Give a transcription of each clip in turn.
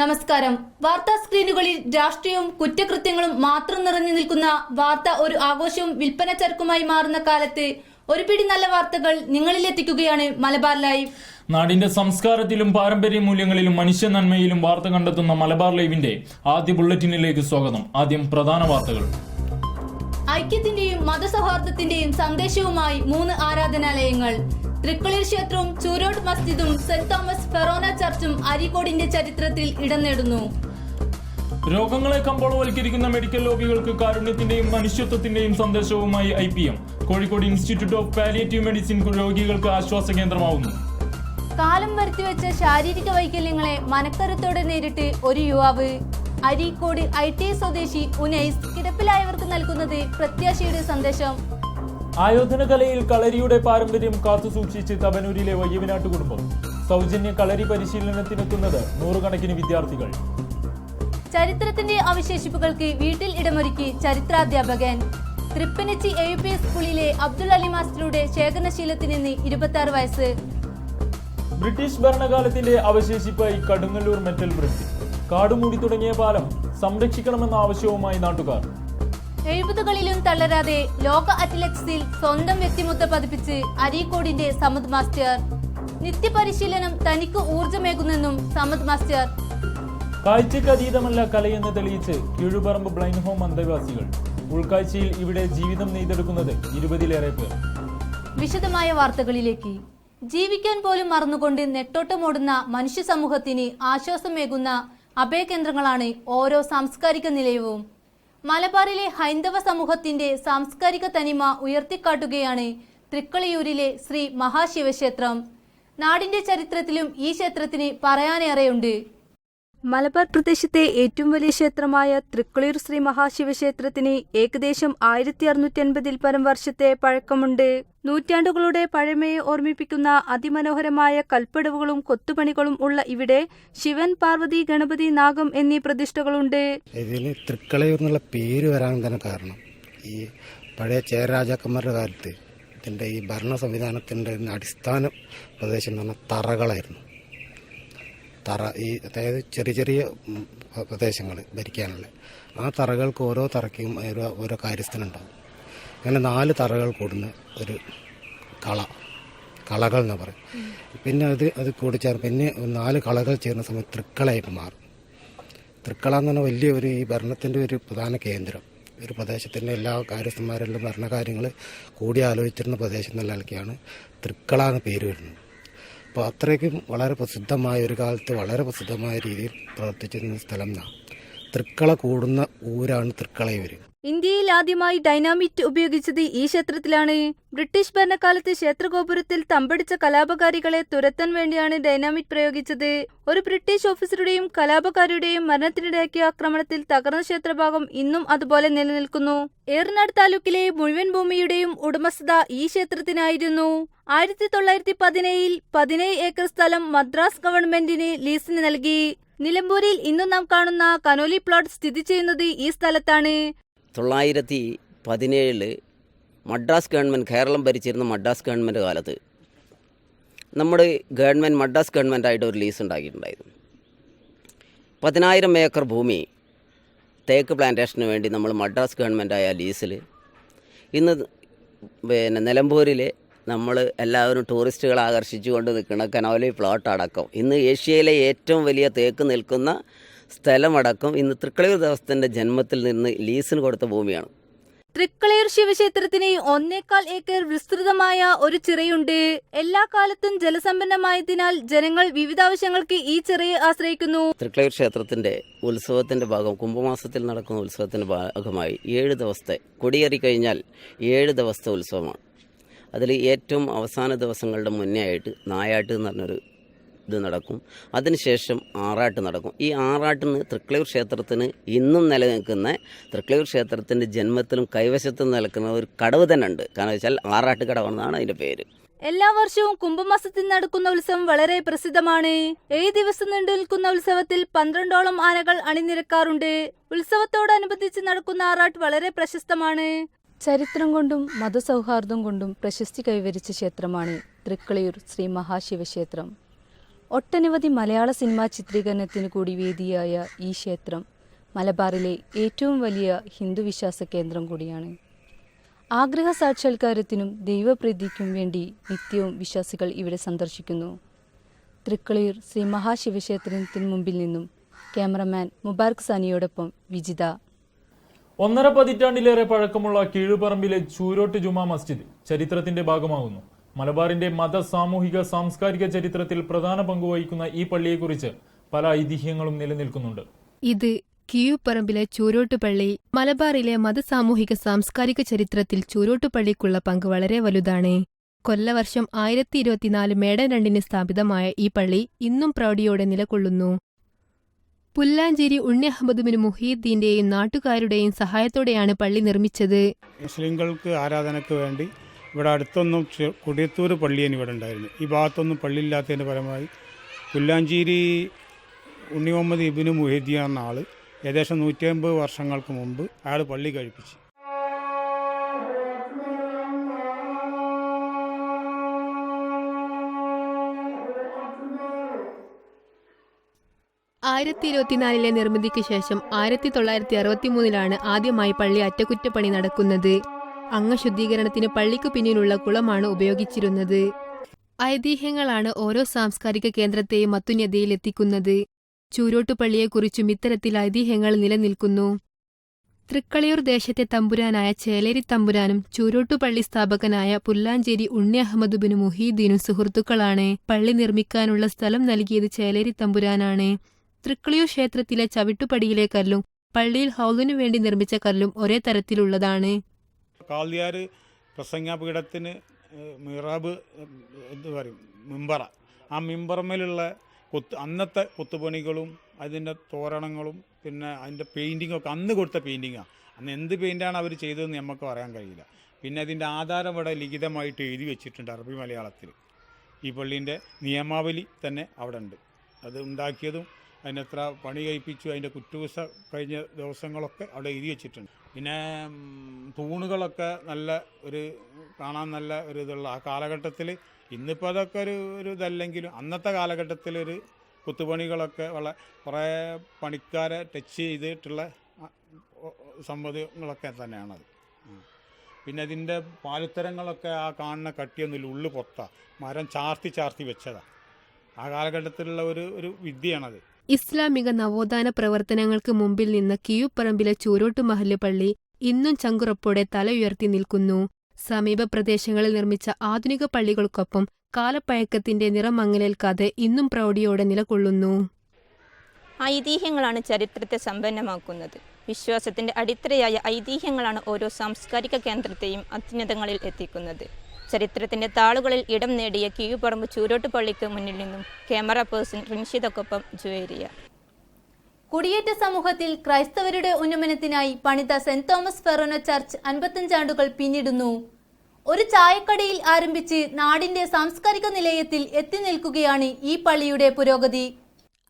നമസ്കാരം. വാർത്താ സ്ക്രീനുകളിൽ രാഷ്ട്രീയവും കുറ്റകൃത്യങ്ങളും മാത്രം നിറഞ്ഞു നിൽക്കുന്ന വാർത്ത ഒരു ആഘോഷവും വിൽപ്പന ചരക്കുമായി മാറുന്ന കാലത്ത് ഒരു പിടി നല്ല വാർത്തകൾ നിങ്ങളിലെത്തിക്കുകയാണ് മലബാർ ലൈവ്. നാടിന്റെ സംസ്കാരത്തിലും പാരമ്പര്യ മൂല്യങ്ങളിലും മനുഷ്യ നന്മയിലും വാർത്ത കണ്ടെത്തുന്ന മലബാർ ലൈവിന്റെ ആദ്യ ബുള്ളറ്റിനിലേക്ക് സ്വാഗതം. ആദ്യം പ്രധാന വാർത്തകൾ. ഐക്യത്തിന്റെയും മതസൗഹാർദ്ദത്തിന്റെയും സന്ദേശവുമായി 3 ആരാധനാലയങ്ങൾ. തൃക്കളൂർ ക്ഷേത്രവും ചൂരോട് മസ്ജിദും സെന്റ് തോമസ് ഫെറോന ചർച്ചും അരീക്കോടിന്റെ ചരിത്രത്തിൽ ഇടം നേടുന്നു. രോഗങ്ങളെ കമ്പോളവൽക്കരിക്കുന്ന മെഡിക്കൽ ലോബികൾക്ക് കാരുണ്യത്തിന്റെയും മനുഷ്യത്വത്തിന്റെയും സന്ദേശവുമായി IPM. Kozhikode institute of palliative medicine രോഗികൾക്ക് ആശ്വാസ കേന്ദ്രമാവുന്നു. കാലം വരുത്തിവെച്ച ശാരീരിക വൈകല്യങ്ങളെ മനക്കരുത്തോടെ നേരിട്ട് ഒരു യുവാവ്. അരീക്കോട് ITI സ്വദേശി ഉനൈസ് കിടപ്പിലായവർക്ക് നൽകുന്നത് പ്രത്യാശയുടെ സന്ദേശം. ആയോധന കലയിൽ കളരിയുടെ പാരമ്പര്യം കാത്തുസൂക്ഷിച്ച് തവനൂരിലെ വയ്യവിനാട്ട് കുടുംബം. സൗജന്യ കളരി പരിശീലനത്തിനെത്തുന്നത് നൂറുകണക്കിന് വിദ്യാർത്ഥികൾ. ചരിത്രത്തിന്റെ അവശേഷിപ്പുകൾക്ക് വീട്ടിൽ ഇടമൊരുക്കി ചരിത്രാധ്യാപകൻ. തൃപ്പനച്ചി AUP സ്കൂളിലെ അബ്ദുൾ അലി മാസ്റ്ററുടെ ശേഖരണശീലത്തിന് 26 വയസ്സ്. ബ്രിട്ടീഷ് ഭരണകാലത്തിന്റെ അവശേഷിപ്പായി കടുങ്ങല്ലൂർ മെറ്റൽ ബ്രിഡ്ജ്. കാടുമൂടി തുടങ്ങിയ പാലം സംരക്ഷിക്കണമെന്ന ആവശ്യവുമായി നാട്ടുകാർ. 70കളിലും തളരാതെ ലോക അത്ലറ്റിക്സിൽ സ്വന്തം വ്യക്തിമുദ്ര പതിപ്പിച്ച് അരീക്കോടിന്റെ സമദ് മാസ്റ്റർ. നിത്യപരിശീലനം തനിക്ക് ഊർജമേകുന്നെന്നും സമദ് മാസ്റ്റർ. കാഴ്ചയ്ക്ക് അതീതമല്ല കലയെന്ന് തെളിയിച്ച് കീഴുപറമ്പ് ബ്ലൈൻഡ് ഹോം അന്തേവാസികൾ. ഉൾക്കാഴ്ചയിൽ ഇവിടെ ജീവിതം നെയ്തെടുക്കുന്നത് 20ലേറെ പേർ. വിശദമായ വാർത്തകളിലേക്ക്. ജീവിക്കാൻ പോലും മറന്നുകൊണ്ട് നെട്ടോട്ടമോടുന്ന മനുഷ്യ സമൂഹത്തിന് ആശ്വാസമേകുന്ന അഭയകേന്ദ്രങ്ങളാണ് ഓരോ സാംസ്കാരിക നിലയവും. മലബാറിലെ ഹൈന്ദവ സമൂഹത്തിന്റെ സാംസ്കാരിക തനിമ ഉയർത്തിക്കാട്ടുകയാണ് തൃക്കളയൂരിലെ ശ്രീ മഹാശിവക്ഷേത്രം. നാടിന്റെ ചരിത്രത്തിലും ഈ ക്ഷേത്രത്തിന് പറയാനേറെയുണ്ട്. മലബാർ പ്രദേശത്തെ ഏറ്റവും വലിയ ക്ഷേത്രമായ തൃക്കളയൂർ ശ്രീ മഹാശിവക്ഷേത്രത്തിന് ഏകദേശം 1650 പരം വർഷത്തെ പഴക്കമുണ്ട്. നൂറ്റാണ്ടുകളുടെ പഴമയെ ഓർമ്മിപ്പിക്കുന്ന അതിമനോഹരമായ കൽപ്പടവുകളും കൊത്തുപണികളും ഉള്ള ഇവിടെ ശിവൻ, പാർവതി, ഗണപതി, നാഗം എന്നീ പ്രതിഷ്ഠകളുണ്ട്. ഇതിൽ തൃക്കളയൂർ എന്നുള്ള പേര് വരാൻ തന്നെ കാരണം ഈ പഴയ ചേര രാജാക്കന്മാരുടെ കാലത്ത് ഇതിൻ്റെ ഈ ഭരണ സംവിധാനത്തിൻ്റെ അടിസ്ഥാന പ്രദേശം എന്ന് പറഞ്ഞാൽ തറകളായിരുന്നു. അതായത് ചെറിയ ചെറിയ പ്രദേശങ്ങൾ ഭരിക്കാനുള്ള ആ തറകൾക്ക് ഓരോ തറയ്ക്കും ഓരോ കാര്യസ്ഥനുണ്ടാകും. അങ്ങനെ 4 തറകൾ കൂടുന്ന ഒരു കളകൾ എന്ന് പറയും. പിന്നെ അത് കൂടിച്ചേർന്ന് പിന്നെ 4 കളകൾ ചേർന്ന സമയത്ത് തൃക്കളയായിട്ട് മാറും. തൃക്കള എന്ന് പറഞ്ഞാൽ വലിയ ഈ ഭരണത്തിൻ്റെ ഒരു പ്രധാന കേന്ദ്രം. ഒരു പ്രദേശത്തിൻ്റെ എല്ലാ കാര്യസ്ഥന്മാരെല്ലാം ഭരണകാര്യങ്ങൾ കൂടി ആലോചിച്ചിരുന്ന പ്രദേശം എന്നുള്ള നിലയ്ക്കാണ് തൃക്കള എന്ന പേര് വരുന്നത്. അപ്പോൾ അത്രയ്ക്കും വളരെ പ്രസിദ്ധമായ ഒരു കാലത്ത് വളരെ പ്രസിദ്ധമായ രീതിയിൽ പ്രവർത്തിച്ചിരുന്ന സ്ഥലം എന്നാണ്. തൃക്കള കൂടുന്ന ഊരാണ് തൃക്കളയൂർ. ഇന്ത്യയിൽ ആദ്യമായി ഡൈനാമിറ്റ് ഉപയോഗിച്ചത് ഈ ക്ഷേത്രത്തിലാണ്. ബ്രിട്ടീഷ് ഭരണകാലത്ത് ക്ഷേത്രഗോപുരത്തിൽ തമ്പടിച്ച കലാപകാരികളെ തുരത്താൻ വേണ്ടിയാണ് ഡൈനാമിറ്റ് പ്രയോഗിച്ചത്. ഒരു ബ്രിട്ടീഷ് ഓഫീസറുടെയും കലാപകാരിയുടെയും മരണത്തിനിടയാക്കിയ ആക്രമണത്തിൽ തകർന്ന ക്ഷേത്രഭാഗം ഇന്നും അതുപോലെ നിലനിൽക്കുന്നു. ഏറനാട് താലൂക്കിലെ മുഴുവൻ ഭൂമിയുടെയും ഉടമസ്ഥത ഈ ക്ഷേത്രത്തിനായിരുന്നു. 1917 17 ഏക്കർ സ്ഥലം മദ്രാസ് ഗവൺമെന്റിന് ലീസിന് നൽകി. നിലമ്പൂരിൽ ഇന്നും നാം കാണുന്ന കനോലി പ്ലോട്ട് സ്ഥിതി ചെയ്യുന്നത് ഈ സ്ഥലത്താണ്. 1917 മദ്രാസ് ഗവൺമെൻറ്, കേരളം ഭരിച്ചിരുന്ന മദ്രാസ് ഗവൺമെൻറ് കാലത്ത് നമ്മുടെ ഗവൺമെൻറ് മദ്രാസ് ഗവൺമെൻറ്റായിട്ട് ഒരു ലീസ് ഉണ്ടാക്കിയിട്ടുണ്ടായിരുന്നു. 10,000 ഏക്കർ ഭൂമി തേക്ക് പ്ലാന്റേഷന് വേണ്ടി നമ്മൾ മദ്രാസ് ഗവൺമെൻറ്റായ ലീസിൽ ഇന്ന് നിലമ്പൂരിൽ നമ്മൾ എല്ലാവരും ടൂറിസ്റ്റുകളെ ആകർഷിച്ചുകൊണ്ട് നിൽക്കുന്ന കനോലി പ്ലോട്ട് അടക്കം ഇന്ന് ഏഷ്യയിലെ ഏറ്റവും വലിയ തേക്ക് നിൽക്കുന്ന സ്ഥലമടക്കം ഇന്ന് തൃക്കളയൂർ ദേവസ്ഥൻ്റെ ജന്മത്തിൽ നിന്ന് ലീസിന് കൊടുത്ത ഭൂമിയാണ്. തൃക്കളയൂർ ശിവക്ഷേത്രത്തിന് 1.25 ഏക്കർ വിസ്തൃതമായ ഒരു ചിറയുണ്ട്. എല്ലാ കാലത്തും ജലസമ്പന്നമായതിനാൽ ജനങ്ങൾ വിവിധ ആവശ്യങ്ങൾക്ക് ഈ ചിറയെ ആശ്രയിക്കുന്നു. തൃക്കളയൂർ ക്ഷേത്രത്തിന്റെ ഉത്സവത്തിന്റെ ഭാഗം കുംഭമാസത്തിൽ നടക്കുന്ന ഉത്സവത്തിന്റെ ഭാഗമായി 7 ദിവസത്തെ കൊടിയേറി കഴിഞ്ഞാൽ 7 ദിവസത്തെ ഉത്സവമാണ്. അതിൽ ഏറ്റവും അവസാന ദിവസങ്ങളുടെ മുന്നേ ആയിട്ട് നായാട്ട് എന്ന് പറഞ്ഞൊരു ഇത് നടക്കും. അതിനുശേഷം ആറാട്ട് നടക്കും. ഈ ആറാട്ടിന് തൃക്കളയൂർ ക്ഷേത്രത്തിന് ഇന്നും നിലനിൽക്കുന്ന തൃക്കളയൂർ ക്ഷേത്രത്തിൻ്റെ ജന്മത്തിലും കൈവശത്തും നിൽക്കുന്ന ഒരു കടവ് തന്നെ ഉണ്ട്. കാരണം വെച്ചാൽ ആറാട്ട് കടവെന്നാണ് അതിൻ്റെ പേര്. എല്ലാ വർഷവും കുംഭമാസത്തിൽ നടക്കുന്ന ഉത്സവം വളരെ പ്രസിദ്ധമാണ്. 7 ദിവസം നീണ്ടു നിൽക്കുന്ന ഉത്സവത്തിൽ 12ഓളം ആനകൾ അണിനിരക്കാറുണ്ട്. ഉത്സവത്തോടനുബന്ധിച്ച് നടക്കുന്ന ആറാട്ട് വളരെ പ്രശസ്തമാണ്. ചരിത്രം കൊണ്ടും മതസൗഹാർദ്ദം കൊണ്ടും പ്രശസ്തി കൈവരിച്ച ക്ഷേത്രമാണ് തൃക്കളയൂർ ശ്രീ മഹാശിവക്ഷേത്രം. ഒട്ടനവധി മലയാള സിനിമാ ചിത്രീകരണത്തിന് കൂടി വേദിയായ ഈ ക്ഷേത്രം മലബാറിലെ ഏറ്റവും വലിയ ഹിന്ദു വിശ്വാസ കേന്ദ്രം കൂടിയാണ്. ആഗ്രഹ സാക്ഷാത്കാരത്തിനും ദൈവപ്രീതിക്കും വേണ്ടി നിത്യവും വിശ്വാസികൾ ഇവിടെ സന്ദർശിക്കുന്നു. തൃക്കളയൂർ ശ്രീ മഹാശിവക്ഷേത്രത്തിന് മുമ്പിൽ നിന്നും ക്യാമറമാൻ മുബാർക്ക് സാനിയോടൊപ്പം വിജിത. 1.5 പതിറ്റാണ്ടിലേറെ പഴക്കമുള്ള കീഴുപറമ്പിലെ ചൂരോട്ട് ജുമാ മസ്ജിദ് ചരിത്രത്തിന്റെ ഭാഗമാകുന്നു. മലബാറിന്റെ മത, സാമൂഹിക, സാംസ്കാരിക ചരിത്രത്തിൽ പ്രധാന പങ്കുവഹിക്കുന്ന ഈ പള്ളിയെക്കുറിച്ച് പല ഐതിഹ്യങ്ങളും നിലനിൽക്കുന്നുണ്ട്. ഇത് കീഴുപറമ്പിലെ ചൂരോട്ടുപള്ളി മലബാറിലെ മത, സാമൂഹിക, സാംസ്കാരിക ചരിത്രത്തിൽ ചൂരോട്ടുപള്ളിക്കുള്ള പങ്ക് വളരെ വലുതാണ്. കൊല്ലവർഷം 1024 മേടം 2 സ്ഥാപിതമായ ഈ പള്ളി ഇന്നും പ്രൗഢിയോടെ നിലകൊള്ളുന്നു. പുല്ലാഞ്ചേരി ഉണ്ണി അഹമ്മദ് ബിൻ മുഹീദ്ദീന്റെയും നാട്ടുകാരുടെയും സഹായത്തോടെയാണ് പള്ളി നിർമ്മിച്ചത്. മുസ്ലിങ്ങൾക്ക് ആരാധനയ്ക്ക് വേണ്ടി ഇവിടെ അടുത്തൊന്നും കൊടിയത്തൂർ പള്ളിയാണ് ഇവിടെ ഉണ്ടായിരുന്നു. ഈ ഭാഗത്തൊന്നും പള്ളിയില്ലാത്തതിൻ്റെ ഫലമായി പുല്ലാഞ്ചേരി ഉണ്ണി മുഹമ്മദ് ഇബ്നു മുഹീദ്ദീൻ എന്ന ആൾ ഏകദേശം 150 വർഷങ്ങൾക്ക് മുമ്പ് അയാൾ പള്ളി കഴിപ്പിച്ചു. ലെ നിർമ്മിതിക്ക് ശേഷം 1963 ആദ്യമായി പള്ളി അറ്റകുറ്റപ്പണി നടക്കുന്നത്. അംഗശുദ്ധീകരണത്തിന് പള്ളിക്കു പിന്നിലുള്ള കുളമാണ് ഉപയോഗിച്ചിരുന്നത്. ഐതിഹ്യങ്ങളാണ് ഓരോ സാംസ്കാരിക കേന്ദ്രത്തെയും അത്യുന്നതിയിലെത്തിക്കുന്നത്. ചൂരോട്ടുപള്ളിയെക്കുറിച്ചും ഇത്തരത്തിൽ ഐതിഹ്യങ്ങൾ നിലനിൽക്കുന്നു. തൃക്കളയൂർ ദേശത്തെ തമ്പുരാനായ ചേലേരി തമ്പുരാനും ചൂരോട്ടുപള്ളി സ്ഥാപകനായ പുല്ലാഞ്ചേരി ഉണ്ണി അഹമ്മദ് ബിൻ മുഹീദ്ദീനും സുഹൃത്തുക്കളാണ്. പള്ളി നിർമ്മിക്കാനുള്ള സ്ഥലം നൽകിയത് ചേലേരി തമ്പുരാനാണ്. തൃക്കളയൂർ ക്ഷേത്രത്തിലെ ചവിട്ടുപടിയിലെ കല്ലും പള്ളിയിൽ ഹൗലിനു വേണ്ടി നിർമ്മിച്ച കല്ലും ഒരേ തരത്തിലുള്ളതാണ്. കാളിയാർ പ്രസംഗപീഠത്തിന് മിറാബ് എന്ത് പറയും, മിമ്പറ. ആ മിമ്പറമേലുള്ള അന്നത്തെ കൊത്തുപണികളും അതിൻ്റെ തോരണങ്ങളും പിന്നെ അതിൻ്റെ പെയിൻറ്റിങ്ങൊക്കെ അന്ന് കൊടുത്ത പെയിൻറ്റിങ്ങാണ്. അന്ന് എന്ത് പെയിൻ്റാണ് അവർ ചെയ്തതെന്ന് നമുക്ക് പറയാൻ കഴിയില്ല. പിന്നെ അതിൻ്റെ ആധാരം ഇവിടെ ലിഖിതമായിട്ട് എഴുതി വെച്ചിട്ടുണ്ട് അറബി മലയാളത്തിൽ. ഈ പള്ളീൻ്റെ നിയമാവലി തന്നെ അവിടെ ഉണ്ട്. അത് ഉണ്ടാക്കിയതും അതിനെത്ര പണി കഴിപ്പിച്ചു, അതിൻ്റെ കുറ്റൂസ കഴിഞ്ഞ ദിവസങ്ങളൊക്കെ അവിടെ എഴുതി വെച്ചിട്ടുണ്ട്. പിന്നെ തൂണുകളൊക്കെ നല്ല ഒരു കാണാൻ നല്ല ഒരു ഇതുള്ള ആ കാലഘട്ടത്തിൽ. ഇന്നിപ്പോൾ അതൊക്കെ ഒരു ഇതല്ലെങ്കിലും അന്നത്തെ കാലഘട്ടത്തിലൊരു കുത്തുപണികളൊക്കെ കുറേ പണിക്കാരെ ടച്ച് ചെയ്തിട്ടുള്ള സംഭവങ്ങളൊക്കെ തന്നെയാണത്. പിന്നെ അതിൻ്റെ പാലുത്തരങ്ങളൊക്കെ ആ കാണുന്ന കട്ടിയൊന്നുമില്ല, ഉള്ളു പൊത്ത മരം ചാർത്തി വെച്ചതാണ്. ആ കാലഘട്ടത്തിലുള്ള ഒരു വിദ്യയാണത്. ഇസ്ലാമിക നവോത്ഥാന പ്രവർത്തനങ്ങൾക്ക് മുമ്പിൽ നിന്ന കീഴുപറമ്പിലെ ചൂരോട്ട് മഹല്ല് പള്ളി ഇന്നും ചങ്കുറപ്പോടെ തല ഉയർത്തി നിൽക്കുന്നു. സമീപ പ്രദേശങ്ങളിൽ നിർമ്മിച്ച ആധുനിക പള്ളികൾക്കൊപ്പം കാലപ്പഴക്കത്തിന്റെ നിറമങ്ങലേൽക്കാതെ ഇന്നും പ്രൗഢിയോടെ നിലകൊള്ളുന്നു. ഐതിഹ്യങ്ങളാണ് ചരിത്രത്തെ സമ്പന്നമാക്കുന്നത്. വിശ്വാസത്തിന്റെ അടിത്തറയായ ഐതിഹ്യങ്ങളാണ് ഓരോ സാംസ്കാരിക കേന്ദ്രത്തെയും അത്യുന്നതങ്ങളിൽ എത്തിക്കുന്നത്. ചരിത്രത്തിന്റെ താളുകളിൽ ഇടം നേടിയ കീഴുപറമ്പ് ചൂരോട്ടുപള്ളിക്ക് മുന്നിൽ നിന്നും ക്യാമറ പേഴ്സൺ റിൻഷിദക്കൊപ്പം ജുവേരിയ. കുടിയേറ്റ സമൂഹത്തിൽ ക്രൈസ്തവരുടെ ഉന്നമനത്തിനായി പണിത സെന്റ് തോമസ് ഫെറോന ചർച്ച് 55 ആണ്ടുകൾ പിന്നിടുന്നു. ഒരു ചായക്കടയിൽ ആരംഭിച്ച് നാടിന്റെ സാംസ്കാരിക നിലയത്തിൽ എത്തി നിൽക്കുകയാണ് ഈ പള്ളിയുടെ പുരോഗതി.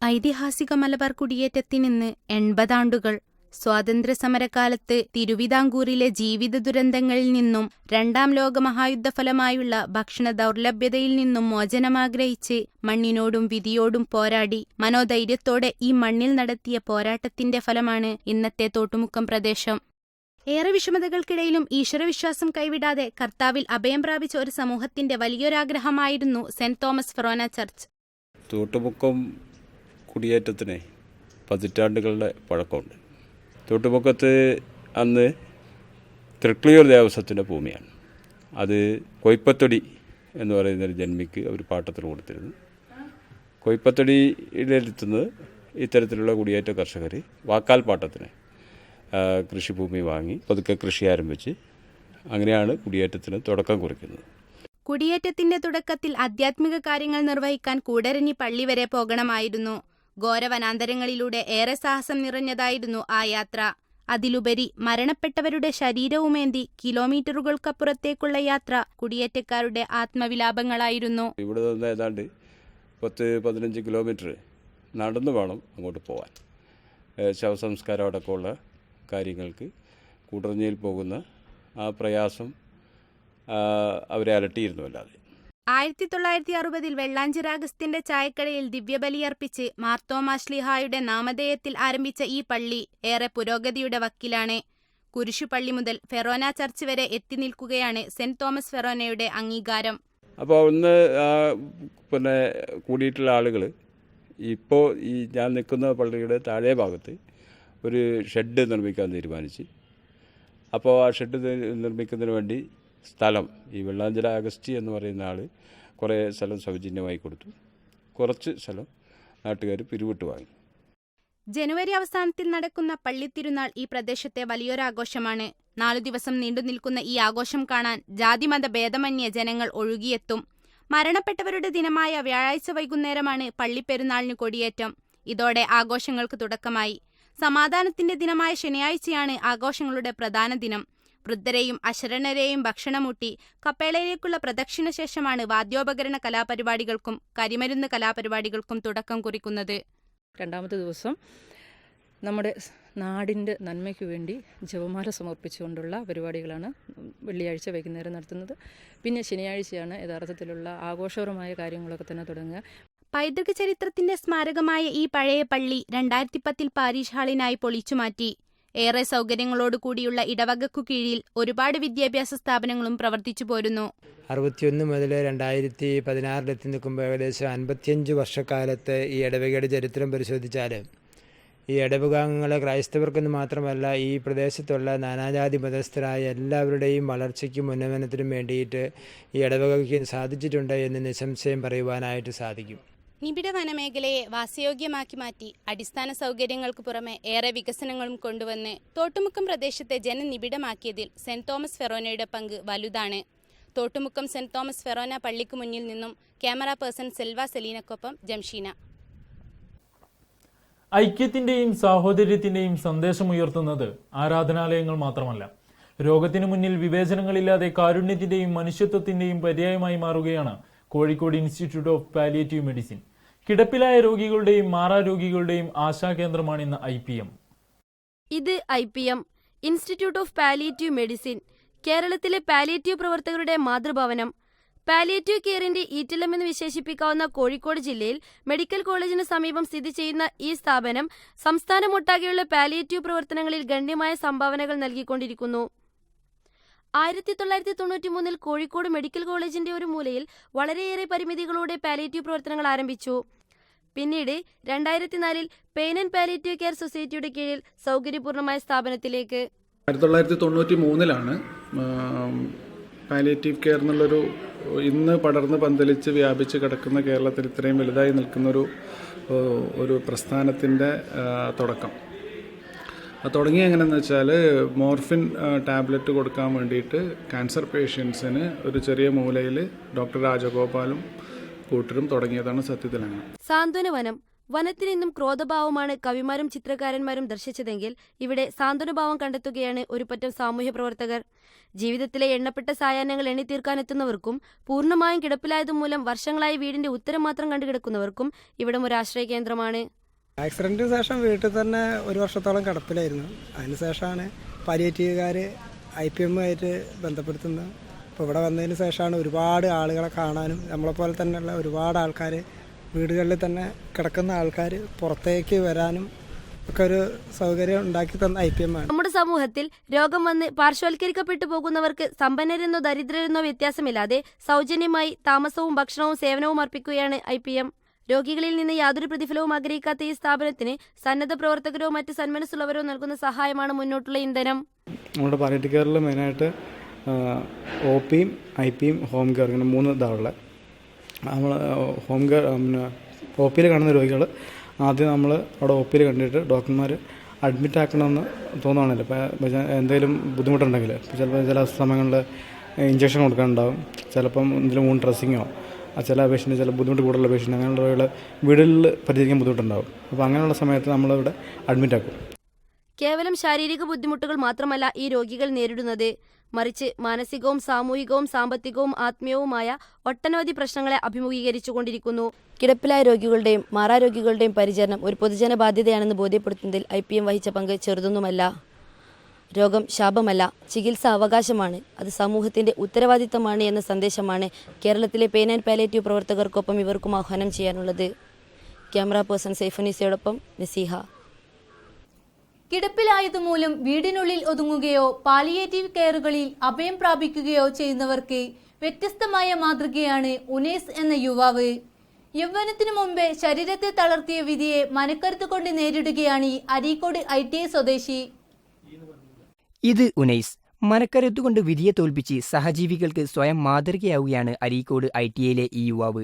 ഐതിഹാസിക മലബാർ കുടിയേറ്റത്തിനിന്ന് 80 ആണ്ടുകൾ. സ്വാതന്ത്ര്യസമരകാലത്ത് തിരുവിതാംകൂറിലെ ജീവിത ദുരന്തങ്ങളിൽ നിന്നും 2ാം ലോകമഹായുദ്ധഫലമായുള്ള ഭക്ഷണ ദൗർലഭ്യതയിൽ നിന്നും മോചനമാഗ്രഹിച്ച് മണ്ണിനോടും വിധിയോടും പോരാടി മനോധൈര്യത്തോടെ ഈ മണ്ണിൽ നടത്തിയ പോരാട്ടത്തിന്റെ ഫലമാണ് ഇന്നത്തെ തോട്ടുമുക്കം പ്രദേശം. ഏറെ വിഷമതകൾക്കിടയിലും ഈശ്വരവിശ്വാസം കൈവിടാതെ കർത്താവിൽ അഭയം പ്രാപിച്ച ഒരു സമൂഹത്തിന്റെ വലിയൊരാഗ്രഹമായിരുന്നു saint Thomas Forane church. Thottumukkam കുടിയേറ്റത്തിന് പതിറ്റാണ്ടുകളുടെ പഴക്കമുണ്ട്. തോട്ടുമുക്കത്ത് അന്ന് തൃക്കളയൂർ ദേവസ്വത്തിൻ്റെ ഭൂമിയാണ്. അത് കൊയ്പ്പത്തൊടി എന്ന് പറയുന്നൊരു ജന്മിക്ക് അവർ പാട്ടത്തിന് കൊടുത്തിരുന്നു. കൊയ്പ്പത്തൊടിയിലെത്തുന്നത് ഇത്തരത്തിലുള്ള കുടിയേറ്റ കർഷകർ വാക്കാൽ പാട്ടത്തിന് കൃഷിഭൂമി വാങ്ങി പതുക്കെ കൃഷി ആരംഭിച്ച് അങ്ങനെയാണ് കുടിയേറ്റത്തിന് തുടക്കം കുറിക്കുന്നത്. കുടിയേറ്റത്തിന്റെ തുടക്കത്തിൽ ആധ്യാത്മിക കാര്യങ്ങൾ നിർവഹിക്കാൻ കൂടരഞ്ഞി പള്ളി വരെ പോകണമായിരുന്നു. ഘോരവനാന്തരങ്ങളിലൂടെ ഏറെ സാഹസം നിറഞ്ഞതായിരുന്നു ആ യാത്ര. അതിലുപരി മരണപ്പെട്ടവരുടെ ശരീരവുമേന്തി കിലോമീറ്ററുകൾക്കപ്പുറത്തേക്കുള്ള യാത്ര കുടിയേറ്റക്കാരുടെ ആത്മവിലാപങ്ങളായിരുന്നു. ഇവിടെ നിന്ന് ഏതാണ്ട് 10-15 കിലോമീറ്റർ നടന്നു വേണം അങ്ങോട്ട് പോകാൻ. ശവസംസ്കാരം അടക്കമുള്ള കാര്യങ്ങൾക്ക് കൂടരഞ്ഞിയിൽ പോകുന്ന ആ പ്രയാസം അവരെ അലട്ടിയിരുന്നു. അല്ലാതെ 1960 വെള്ളാഞ്ചിറ അഗസ്ത്യന്റെ ചായക്കടയിൽ ദിവ്യബലിയർപ്പിച്ച് മാർത്തോമാ ശ്ലീഹായുടെ നാമധേയത്തിൽ ആരംഭിച്ച ഈ പള്ളി ഏറെ പുരോഗതിയുടെ വക്കിലാണ്. കുരിശുപള്ളി മുതൽ ഫെറോന ചർച്ച് വരെ എത്തി നിൽക്കുകയാണ് സെന്റ് തോമസ് ഫെറോനയുടെ അംഗീകാരം. അപ്പോൾ ഒന്ന് പിന്നെ കൂടിയിട്ടുള്ള ആളുകൾ ഇപ്പോൾ ഈ ഞാൻ നിൽക്കുന്ന പള്ളിയുടെ താഴെ ഭാഗത്ത് ഒരു ഷെഡ് നിർമ്മിക്കാൻ തീരുമാനിച്ച്, അപ്പോൾ ആ ഷെഡ് നിർമ്മിക്കുന്നതിന് വേണ്ടി സ്ഥലം ഈ വെള്ളാഞ്ചിറ അഗസ്റ്റി എന്ന് പറയുന്ന ആൾ കുറേ സ്ഥലം സൗജന്യമായി കൊടുത്തു. കുറച്ച് സ്ഥലം നാട്ടുകാർ പിരിവിട്ട് വാങ്ങി. ജനുവരി അവസാനത്തിൽ നടക്കുന്ന പള്ളിത്തിരുനാൾ ഈ പ്രദേശത്തെ വലിയൊരാഘോഷമാണ്. 4 ദിവസം നീണ്ടു നിൽക്കുന്ന ഈ ആഘോഷം കാണാൻ ജാതിമത ഭേദമന്യേ ജനങ്ങൾ ഒഴുകിയെത്തും. മരണപ്പെട്ടവരുടെ ദിനമായ വ്യാഴാഴ്ച വൈകുന്നേരമാണ് പള്ളിപ്പെരുന്നാളിന് കൊടിയേറ്റം. ഇതോടെ ആഘോഷങ്ങൾക്ക് തുടക്കമായി. സമാധാനത്തിന്റെ ദിനമായ ശനിയാഴ്ചയാണ് ആഘോഷങ്ങളുടെ പ്രധാന ദിനം. വൃദ്ധരെയും അശരണരെയും ഭക്ഷണമൂട്ടി കപ്പേളയിലേക്കുള്ള പ്രദക്ഷിണ ശേഷമാണ് വാദ്യോപകരണ കലാപരിപാടികൾക്കും കരിമരുന്ന് കലാപരിപാടികൾക്കും തുടക്കം കുറിക്കുന്നത്. രണ്ടാമത്തെ ദിവസം നമ്മുടെ നാടിൻ്റെ നന്മയ്ക്ക് വേണ്ടി ജപമാല സമർപ്പിച്ചുകൊണ്ടുള്ള പരിപാടികളാണ് വെള്ളിയാഴ്ച വൈകുന്നേരം നടത്തുന്നത്. പിന്നെ ശനിയാഴ്ചയാണ് യഥാർത്ഥത്തിലുള്ള ആഘോഷപരമായ കാര്യങ്ങളൊക്കെ തന്നെ തുടങ്ങുക. പൈതൃക ചരിത്രത്തിന്റെ സ്മാരകമായ ഈ പഴയ പള്ളി 2010 പാരീഷ് ഹാളിനായി പൊളിച്ചുമാറ്റി. ഏറെ സൗകര്യങ്ങളോടുകൂടിയുള്ള ഇടവകക്കു കീഴിൽ ഒരുപാട് വിദ്യാഭ്യാസ സ്ഥാപനങ്ങളും പ്രവർത്തിച്ചു പോരുന്നു. 61 മുതൽ 2016 നിൽക്കുമ്പോൾ ഏകദേശം 55 വർഷക്കാലത്ത് ഈ ഇടവകയുടെ ചരിത്രം പരിശോധിച്ചാൽ ഈ ഇടവകാംഗങ്ങളെ ക്രൈസ്തവർക്കെന്ന് മാത്രമല്ല ഈ പ്രദേശത്തുള്ള നാനാജാതി മതസ്ഥരായ എല്ലാവരുടെയും വളർച്ചയ്ക്കും ഉന്നമനത്തിനും വേണ്ടിയിട്ട് ഈ ഇടവകയ്ക്ക് സാധിച്ചിട്ടുണ്ട് എന്ന് നിസ്സംശയം പറയുവാനായിട്ട് സാധിക്കും. നിബിഡ വനമേഖലയെ വാസയോഗ്യമാക്കി മാറ്റി അടിസ്ഥാന സൗകര്യങ്ങൾക്ക് പുറമെ ഏറെ വികസനങ്ങളും കൊണ്ടുവന്ന് തോട്ടുമുക്കം പ്രദേശത്തെ ജനനിബിഡമാക്കിയതിൽ സെന്റ് തോമസ് ഫെറോനയുടെ പങ്ക് വലുതാണ്. തോട്ടുമുക്കം സെന്റ് തോമസ് ഫെറോന പള്ളിക്ക് മുന്നിൽ നിന്നും ക്യാമറ പേഴ്സൺ സെൽവ സെലീനക്കൊപ്പം ജംഷീന. ഐക്യത്തിന്റെയും സാഹോദര്യത്തിന്റെയും സന്ദേശമുയർത്തുന്നത് ആരാധനാലയങ്ങൾ മാത്രമല്ല, രോഗത്തിനു മുന്നിൽ വിവേചനങ്ങളില്ലാതെ കാരുണ്യത്തിന്റെയും മനുഷ്യത്വത്തിന്റെയും പര്യായമായി മാറുകയാണ് Kozhikode institute of palliative medicine. കിടപ്പിലായ രോഗികളുടെയും മാറാരോഗികളുടെയും ആശാകേന്ദ്രമാണ് ഇന്ന് IPM. ഇത് IPM institute of palliative medicine, കേരളത്തിലെ പാലിയേറ്റീവ് പ്രവർത്തകരുടെ മാതൃഭവനം. പാലിയേറ്റീവ് കെയറിന്റെ ഈറ്റില്ലം എന്ന് വിശേഷിപ്പിക്കാവുന്ന കോഴിക്കോട് ജില്ലയിൽ മെഡിക്കൽ കോളേജിന് സമീപം സ്ഥിതി ചെയ്യുന്ന ഈ സ്ഥാപനം സംസ്ഥാനമൊട്ടാകെയുള്ള പാലിയേറ്റീവ് പ്രവർത്തനങ്ങളിൽ ഗണ്യമായ സംഭാവനകൾ നൽകിക്കൊണ്ടിരിക്കുന്നു. 1993 കോഴിക്കോട് മെഡിക്കൽ കോളേജിന്റെ ഒരു മൂലയിൽ വളരെയേറെ പരിമിതികളോടെ പാലിയേറ്റീവ് പ്രവർത്തനങ്ങൾ ആരംഭിച്ചു. പിന്നീട് 2004 പെയിൻ ആൻഡ് പാലിയേറ്റീവ് കെയർ സൊസൈറ്റിയുടെ കീഴിൽ സൗകര്യപൂർണമായ സ്ഥാപനത്തിലേക്ക്. 1993 പാലിയേറ്റീവ് കെയർ എന്നുള്ളൊരു ഇന്ന് പടർന്ന് പന്തലിച്ച് വ്യാപിച്ച് കിടക്കുന്ന കേരളത്തിൽ ഇത്രയും വലുതായി നിൽക്കുന്നൊരു പ്രസ്ഥാനത്തിൻ്റെ തുടക്കം. അത് തുടങ്ങിയ എങ്ങനെയെന്ന് വെച്ചാൽ മോർഫിൻ ടാബ്ലറ്റ് കൊടുക്കാൻ വേണ്ടിയിട്ട് ക്യാൻസർ പേഷ്യൻസിന് ഒരു ചെറിയ മൂലയിൽ ഡോക്ടർ രാജഗോപാലും കൂട്ടരും തുടങ്ങിയതാണ് സത്യത്തിലാണ്. സാന്ത്വനവനം. വനത്തിൽ നിന്നും ക്രോധഭാവമാണ് കവിമാരും ചിത്രകാരന്മാരും ദർശിച്ചതെങ്കിൽ ഇവിടെ സാന്ത്വനഭാവം കണ്ടെത്തുകയാണ് ഒരു പറ്റം സാമൂഹ്യ പ്രവർത്തകർ. ജീവിതത്തിലെ എണ്ണപ്പെട്ട സായാഹ്നങ്ങൾ എണ്ണിത്തീർക്കാനെത്തുന്നവർക്കും പൂർണ്ണമായും കിടപ്പിലായതുമൂലം വർഷങ്ങളായി വീടിന്റെ ഉത്തരം മാത്രം കണ്ടുകിടക്കുന്നവർക്കും ഇവിടം ഒരു ആശ്രയ കേന്ദ്രമാണ്. ആക്സിഡൻറ്റിന് ശേഷം വീട്ടിൽ തന്നെ 1 വർഷത്തോളം കിടപ്പിലായിരുന്നു. അതിനുശേഷമാണ് പാലിയേറ്റീവുകാർ IPM ആയിട്ട് ബന്ധപ്പെടുത്തുന്നത്. അപ്പോൾ ഇവിടെ വന്നതിന് ശേഷമാണ് ഒരുപാട് ആളുകളെ കാണാനും നമ്മളെപ്പോലെ തന്നെയുള്ള ഒരുപാട് ആൾക്കാർ വീടുകളിൽ തന്നെ കിടക്കുന്ന ആൾക്കാർ പുറത്തേക്ക് വരാനും ഒക്കെ ഒരു സൗകര്യം ഉണ്ടാക്കി തന്ന IPM ആണ്. നമ്മുടെ സമൂഹത്തിൽ രോഗം വന്ന് പാർശ്വവൽക്കരിക്കപ്പെട്ടു പോകുന്നവർക്ക് സമ്പന്നരെന്നോ ദരിദ്രരെന്നോ വ്യത്യാസമില്ലാതെ സൗജന്യമായി താമസവും ഭക്ഷണവും സേവനവും അർപ്പിക്കുകയാണ് IPM. രോഗികളിൽ നിന്ന് യാതൊരു പ്രതിഫലവും ആഗ്രഹിക്കാത്ത ഈ സ്ഥാപനത്തിന് സന്നദ്ധ പ്രവർത്തകരോ മറ്റ് സന്മനസ്സുള്ളവരോ നൽകുന്ന സഹായമാണ് മുന്നോട്ടുള്ള ഇന്ധനം. നമ്മുടെ പാലിയേറ്റീവ് കെയറിൽ മെയിനായിട്ട് OPയും IPയും ഹോം കെയർ, ഇങ്ങനെ 3 ഇതാണുള്ളത്. നമ്മൾ ഹോം കെയർ OPയിൽ കാണുന്ന രോഗികൾ ആദ്യം നമ്മൾ അവിടെ OPയിൽ കണ്ടിട്ട് ഡോക്ടർമാർ അഡ്മിറ്റ് ആക്കണമെന്ന് തോന്നുകയാണല്ലോ. ഇപ്പോൾ എന്തെങ്കിലും ബുദ്ധിമുട്ടുണ്ടെങ്കിൽ ചിലപ്പോൾ ചില സമയങ്ങളിൽ ഇഞ്ചക്ഷൻ കൊടുക്കാനുണ്ടാവും, ചിലപ്പം എന്തെങ്കിലും വൂണ്ട് ഡ്രസ്സിങ്ങോ, ചില പേഷ്യൻ്റ് ചില ബുദ്ധിമുട്ട് കൂടുതലുള്ള പേഷ്യൻ്റ് അങ്ങനെയുള്ള രോഗികൾ വീടുകളിൽ പരിചരിക്കാൻ ബുദ്ധിമുട്ടുണ്ടാകും. അപ്പോൾ അങ്ങനെയുള്ള സമയത്ത് നമ്മളിവിടെ അഡ്മിറ്റ് ആക്കും. കേവലം ശാരീരിക ബുദ്ധിമുട്ടുകൾ മാത്രമല്ല ഈ രോഗികൾ നേരിടുന്നത്, മറിച്ച് മാനസികവും സാമൂഹികവും സാമ്പത്തികവും ആത്മീയവുമായ ഒട്ടനവധി പ്രശ്നങ്ങളെ അഭിമുഖീകരിച്ചുകൊണ്ടിരിക്കുന്നു. കിടപ്പിലായ രോഗികളുടെയും മാറാരോഗികളുടെയും പരിചരണം ഒരു പൊതുജന ബാധ്യതയാണെന്ന് ബോധ്യപ്പെടുത്തുന്നതിൽ IPM വഹിച്ച പങ്ക് ചെറുതൊന്നുമല്ല. രോഗം ശാപമല്ല, ചികിത്സ അവകാശമാണ്. അത് സമൂഹത്തിന്റെ ഉത്തരവാദിത്തമാണ് എന്ന സന്ദേശമാണ് കേരളത്തിലെ പെയിൻ ആൻഡ് പാലിയേറ്റീവ് പ്രവർത്തകർക്കൊപ്പം ഇവർക്കും ആഹ്വാനം ചെയ്യാനുള്ളത്. ക്യാമറ പേഴ്സൺ സൈഫുനിസയോടൊപ്പം നസീഹ. കിടപ്പിലായതുമൂലം വീടിനുള്ളിൽ ഒതുങ്ങുകയോ പാലിയേറ്റീവ് കെയറുകളിൽ അഭയം പ്രാപിക്കുകയോ ചെയ്യുന്നവർക്ക് വ്യത്യസ്തമായ മാതൃകയാണ് ഉനൈസ് എന്ന യുവാവ്. യൗവനത്തിനു മുമ്പേ ശരീരത്തെ തളർത്തിയ വിധിയെ മനക്കരുത്ത് കൊണ്ട് നേരിടുകയാണ് ഈ അരീക്കോട് ITI സ്വദേശി. ഇത് ഉനൈസ്. മനക്കരുത്തുകൊണ്ട് വിധിയെ തോൽപ്പിച്ച് സഹജീവികൾക്ക് സ്വയം മാതൃകയാവുകയാണ് അരീക്കോട് ITIയിലെ ഈ യുവാവ്.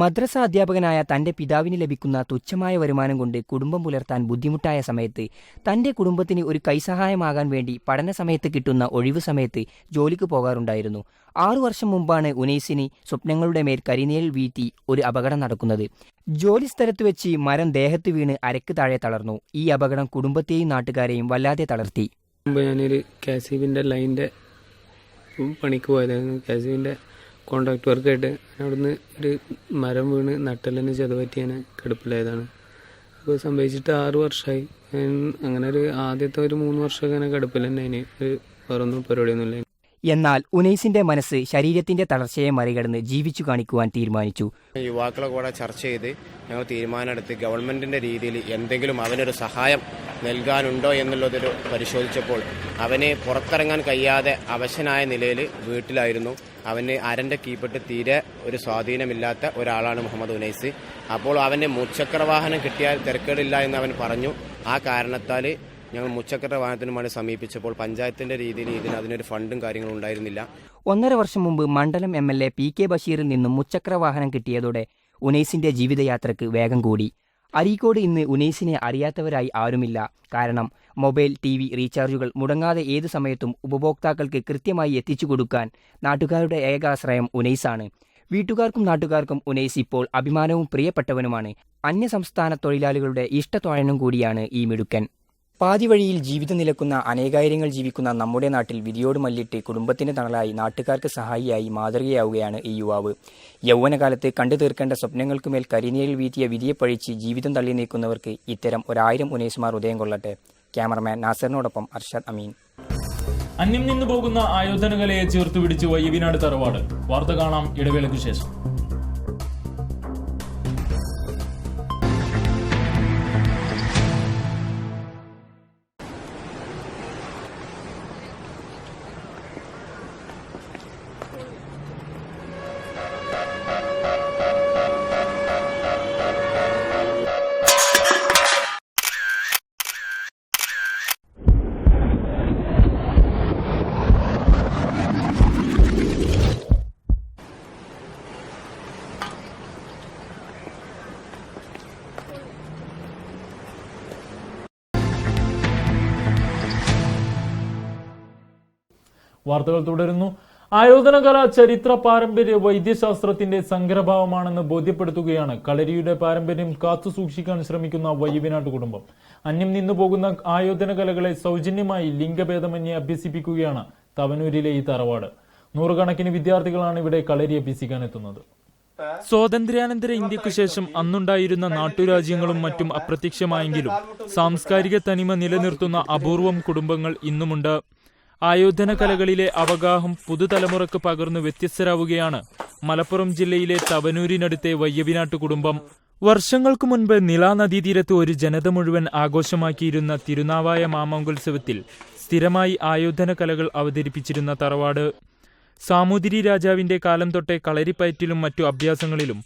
മദ്രസ അധ്യാപകനായ തന്റെ പിതാവിന് ലഭിക്കുന്ന തുച്ഛമായ വരുമാനം കൊണ്ട് കുടുംബം പുലർത്താൻ ബുദ്ധിമുട്ടായ സമയത്ത് തന്റെ കുടുംബത്തിന് ഒരു കൈസഹായമാകാൻ വേണ്ടി പഠന സമയത്ത് കിട്ടുന്ന ഒഴിവു സമയത്ത് ജോലിക്ക് പോകാറുണ്ടായിരുന്നു. 6 വർഷം മുമ്പാണ് ഉനൈസിന് സ്വപ്നങ്ങളുടെ മേൽ കരിനീൽ വീഴ്ത്തി ഒരു അപകടം നടക്കുന്നത്. ജോലി സ്ഥലത്ത് വെച്ച് മരം ദേഹത്ത് വീണ് അരക്ക് താഴെ തളർന്നു. ഈ അപകടം കുടുംബത്തെയും നാട്ടുകാരെയും വല്ലാതെ തളർത്തി. ഞാനൊരു KCBന്റെ ലൈനിൻ്റെ പണിക്ക് പോയതായിരുന്നു. KCBന്റെ കോൺട്രാക്ട് വർക്കായിട്ട് അവിടുന്ന് ഒരു മരം വീണ് നട്ടലിന് ചതപറ്റി ഞാൻ കിടപ്പിലായതാണ്. അപ്പോൾ സംഭവിച്ചിട്ട് 6 വർഷമായി. അങ്ങനെ ഒരു ആദ്യത്തെ ഒരു 3 വർഷമൊക്കെ അങ്ങനെ കിടപ്പിൽ തന്നെ അതിന് വേറൊന്നും പരിപാടിയൊന്നുമില്ല. എന്നാൽ ഉനൈസിന്റെ മനസ്സ് ശരീരത്തിന്റെ തളർച്ചയെ മറികടന്ന് ജീവിച്ചു കാണിക്കുവാൻ തീരുമാനിച്ചു. യുവാക്കളെ കൂടെ ചർച്ച ചെയ്ത് ഞങ്ങൾ തീരുമാനമെടുത്ത് ഗവൺമെന്റിന്റെ രീതിയിൽ എന്തെങ്കിലും അവനൊരു സഹായം നൽകാനുണ്ടോ എന്നുള്ളതൊരു പരിശോധിച്ചപ്പോൾ അവന് പുറത്തിറങ്ങാൻ കഴിയാതെ അവശനായ നിലയിൽ വീട്ടിലായിരുന്നു. അവന് അരന്റെ കീപ്പെട്ട് തീരെ ഒരു സ്വാധീനമില്ലാത്ത ഒരാളാണ് മുഹമ്മദ് ഉനൈസ്. അപ്പോൾ അവന് മുച്ചക്രവാഹനം കിട്ടിയാൽ തിരക്കേടില്ല എന്ന് അവൻ പറഞ്ഞു. ആ കാരണത്താൽ ഞങ്ങൾ മുച്ചക്ര വാഹനത്തിനുമാണ് സമീപിച്ചപ്പോൾ പഞ്ചായത്തിന്റെ രീതിയിൽ അതിനൊരു ഫണ്ടും കാര്യങ്ങളും ഉണ്ടായിരുന്നില്ല. 1.5 വർഷം മുമ്പ് മണ്ഡലം MLA PK ബഷീറിൽ നിന്നും മുച്ചക്ര വാഹനം കിട്ടിയതോടെ ഉനൈസിന്റെ ജീവിതയാത്രക്ക് വേഗം കൂടി. അരീക്കോട് ഇന്ന് ഉനൈസിനെ അറിയാത്തവരായി ആരുമില്ല. കാരണം മൊബൈൽ TV റീചാർജുകൾ മുടങ്ങാതെ ഏതു സമയത്തും ഉപഭോക്താക്കൾക്ക് കൃത്യമായി എത്തിച്ചു കൊടുക്കാൻ നാട്ടുകാരുടെ ഏകാശ്രയം ഉനൈസാണ്. വീട്ടുകാർക്കും നാട്ടുകാർക്കും ഉനൈസ് ഇപ്പോൾ അഭിമാനവും പ്രിയപ്പെട്ടവനുമാണ്. അന്യസംസ്ഥാന തൊഴിലാളികളുടെ ഇഷ്ടത്തോഴനും കൂടിയാണ് ഈ മിടുക്കൻ. പാതി വഴിയിൽ ജീവിതം നിലക്കുന്ന അനേകായിരങ്ങൾ ജീവിക്കുന്ന നമ്മുടെ നാട്ടിൽ വിധിയോട് മല്ലിട്ട് കുടുംബത്തിന് തണലായി നാട്ടുകാർക്ക് സഹായിയായി മാതൃകയാവുകയാണ് ഈ യുവാവ്. യൗവനകാലത്ത് കണ്ടു തീർക്കേണ്ട സ്വപ്നങ്ങൾക്കുമേൽ കരിനീരിൽ വീത്തിയ വിധിയെ പഴിച്ച് ജീവിതം തള്ളി നീക്കുന്നവർക്ക് ഇത്തരം 1000 ഉനൈസുമാർ ഉദയം കൊള്ളട്ടെ. ക്യാമറമാൻ നാസറിനോടൊപ്പം അർഷദ് അമീൻ. അന്യം നിന്നു പോകുന്ന ആയോധനകലയെ ചേർത്ത് പിടിച്ച് വയ്യവിനാട് തറവാട്. വാർത്ത കാണാം ഇടവേളയ്ക്കു ശേഷം. വാർത്തകൾ തുടരുന്നു. ആയോധനകല ചരിത്ര പാരമ്പര്യ വൈദ്യശാസ്ത്രത്തിന്റെ സങ്കരഭാവമാണെന്ന് ബോധ്യപ്പെടുത്തുകയാണ് കളരിയുടെ പാരമ്പര്യം കാത്തുസൂക്ഷിക്കാൻ ശ്രമിക്കുന്ന വയ്യവിനാട്ട് കുടുംബം. അന്യം നിന്നുപോകുന്ന ആയോധനകലകളെ സൗജന്യമായി ലിംഗഭേദമന്യേ അഭ്യസിപ്പിക്കുകയാണ് തവനൂരിലെ ഈ തറവാട്. 100 കണക്കിന് വിദ്യാർത്ഥികളാണ് ഇവിടെ കളരി അഭ്യസിക്കാൻ എത്തുന്നത്. സ്വാതന്ത്ര്യാനന്തര ഇന്ത്യക്കു ശേഷം അന്നുണ്ടായിരുന്ന നാട്ടുരാജ്യങ്ങളും മറ്റും അപ്രത്യക്ഷമായെങ്കിലും സാംസ്കാരിക തനിമ നിലനിർത്തുന്ന അപൂർവം കുടുംബങ്ങൾ ഇന്നുമുണ്ട്. ആയോധന കലകളിലെ അവഗാഹം പുതുതലമുറക്ക് പകർന്നു വ്യത്യസ്തരാവുകയാണ് മലപ്പുറം ജില്ലയിലെ തവനൂരിനടുത്തെ വയ്യവിനാട്ട് കുടുംബം. വർഷങ്ങൾക്കു മുൻപ് നിള നദീതീരത്ത് ഒരു ജനത മുഴുവൻ ആഘോഷമാക്കിയിരുന്ന തിരുനാവായ മാമംഗോത്സവത്തിൽ സ്ഥിരമായി ആയോധന കലകൾ അവതരിപ്പിച്ചിരുന്ന തറവാട്. സാമൂതിരി രാജാവിന്റെ കാലം തൊട്ടേ കളരിപ്പയറ്റിലും മറ്റു അഭ്യാസങ്ങളിലും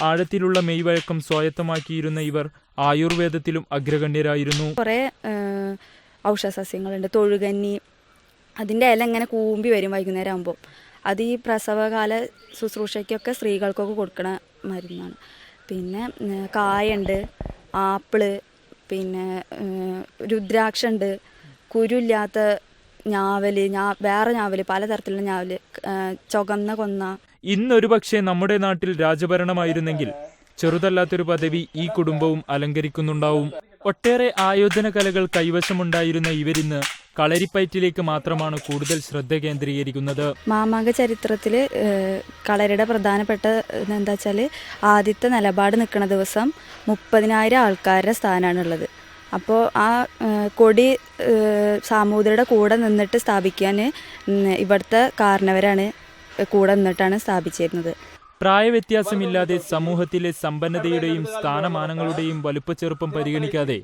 ആഴത്തിലുള്ള മെയ്വഴക്കം സ്വായത്തമാക്കിയിരുന്ന ഇവർ ആയുർവേദത്തിലും അഗ്രഗണ്യരായിരുന്നു. കുറേ ഔഷധസസ്യങ്ങളുണ്ട്. തൊഴുകന്നി, അതിൻ്റെ ഇല ഇങ്ങനെ കൂമ്പി വരും വൈകുന്നേരം ആകുമ്പോൾ. അത് ഈ പ്രസവകാല ശുശ്രൂഷയ്ക്കൊക്കെ സ്ത്രീകൾക്കൊക്കെ കൊടുക്കണ മരുന്നാണ്. പിന്നെ കായുണ്ട്, ആപ്പിള്, പിന്നെ രുദ്രാക്ഷുണ്ട്, കുരുല്ലാത്ത ഞാവല്, വേറെ ഞാവല്, പലതരത്തിലുള്ള ഞാവല്, ചുവന്ന കൊന്ന. ഇന്നൊരു പക്ഷേ നമ്മുടെ നാട്ടിൽ രാജഭരണമായിരുന്നെങ്കിൽ ചെറുതല്ലാത്തൊരു പദവി ഈ കുടുംബവും അലങ്കരിക്കുന്നുണ്ടാവും. ഒട്ടേറെ ആയോധന കലകൾ കൈവശമുണ്ടായിരുന്ന ഇവരിന്ന് കളരിപ്പയറ്റിലേക്ക് മാത്രമാണ് കൂടുതൽ ശ്രദ്ധ കേന്ദ്രീകരിക്കുന്നത്. മാമാങ്ക ചരിത്രത്തിൽ കളരിയുടെ പ്രധാനപ്പെട്ട എന്താ വെച്ചാൽ ആദ്യത്തെ നിലപാട് നിൽക്കുന്ന ദിവസം 30,000 ആൾക്കാരുടെ സ്ഥാനമാണുള്ളത്. അപ്പോൾ ആ കൊടി സാമൂതിരിയുടെ കൂടെ നിന്നിട്ട് സ്ഥാപിക്കാൻ ഇവിടുത്തെ കാരണവരാണ് കൂടെ നിന്നിട്ടാണ് സ്ഥാപിച്ചിരുന്നത്. പ്രായവ്യത്യാസമില്ലാതെ സമൂഹത്തിലെ സമ്പന്നതയുടെയും സ്ഥാനമാനങ്ങളുടെയും വലുപ്പച്ചെറുപ്പം പരിഗണിക്കാതെ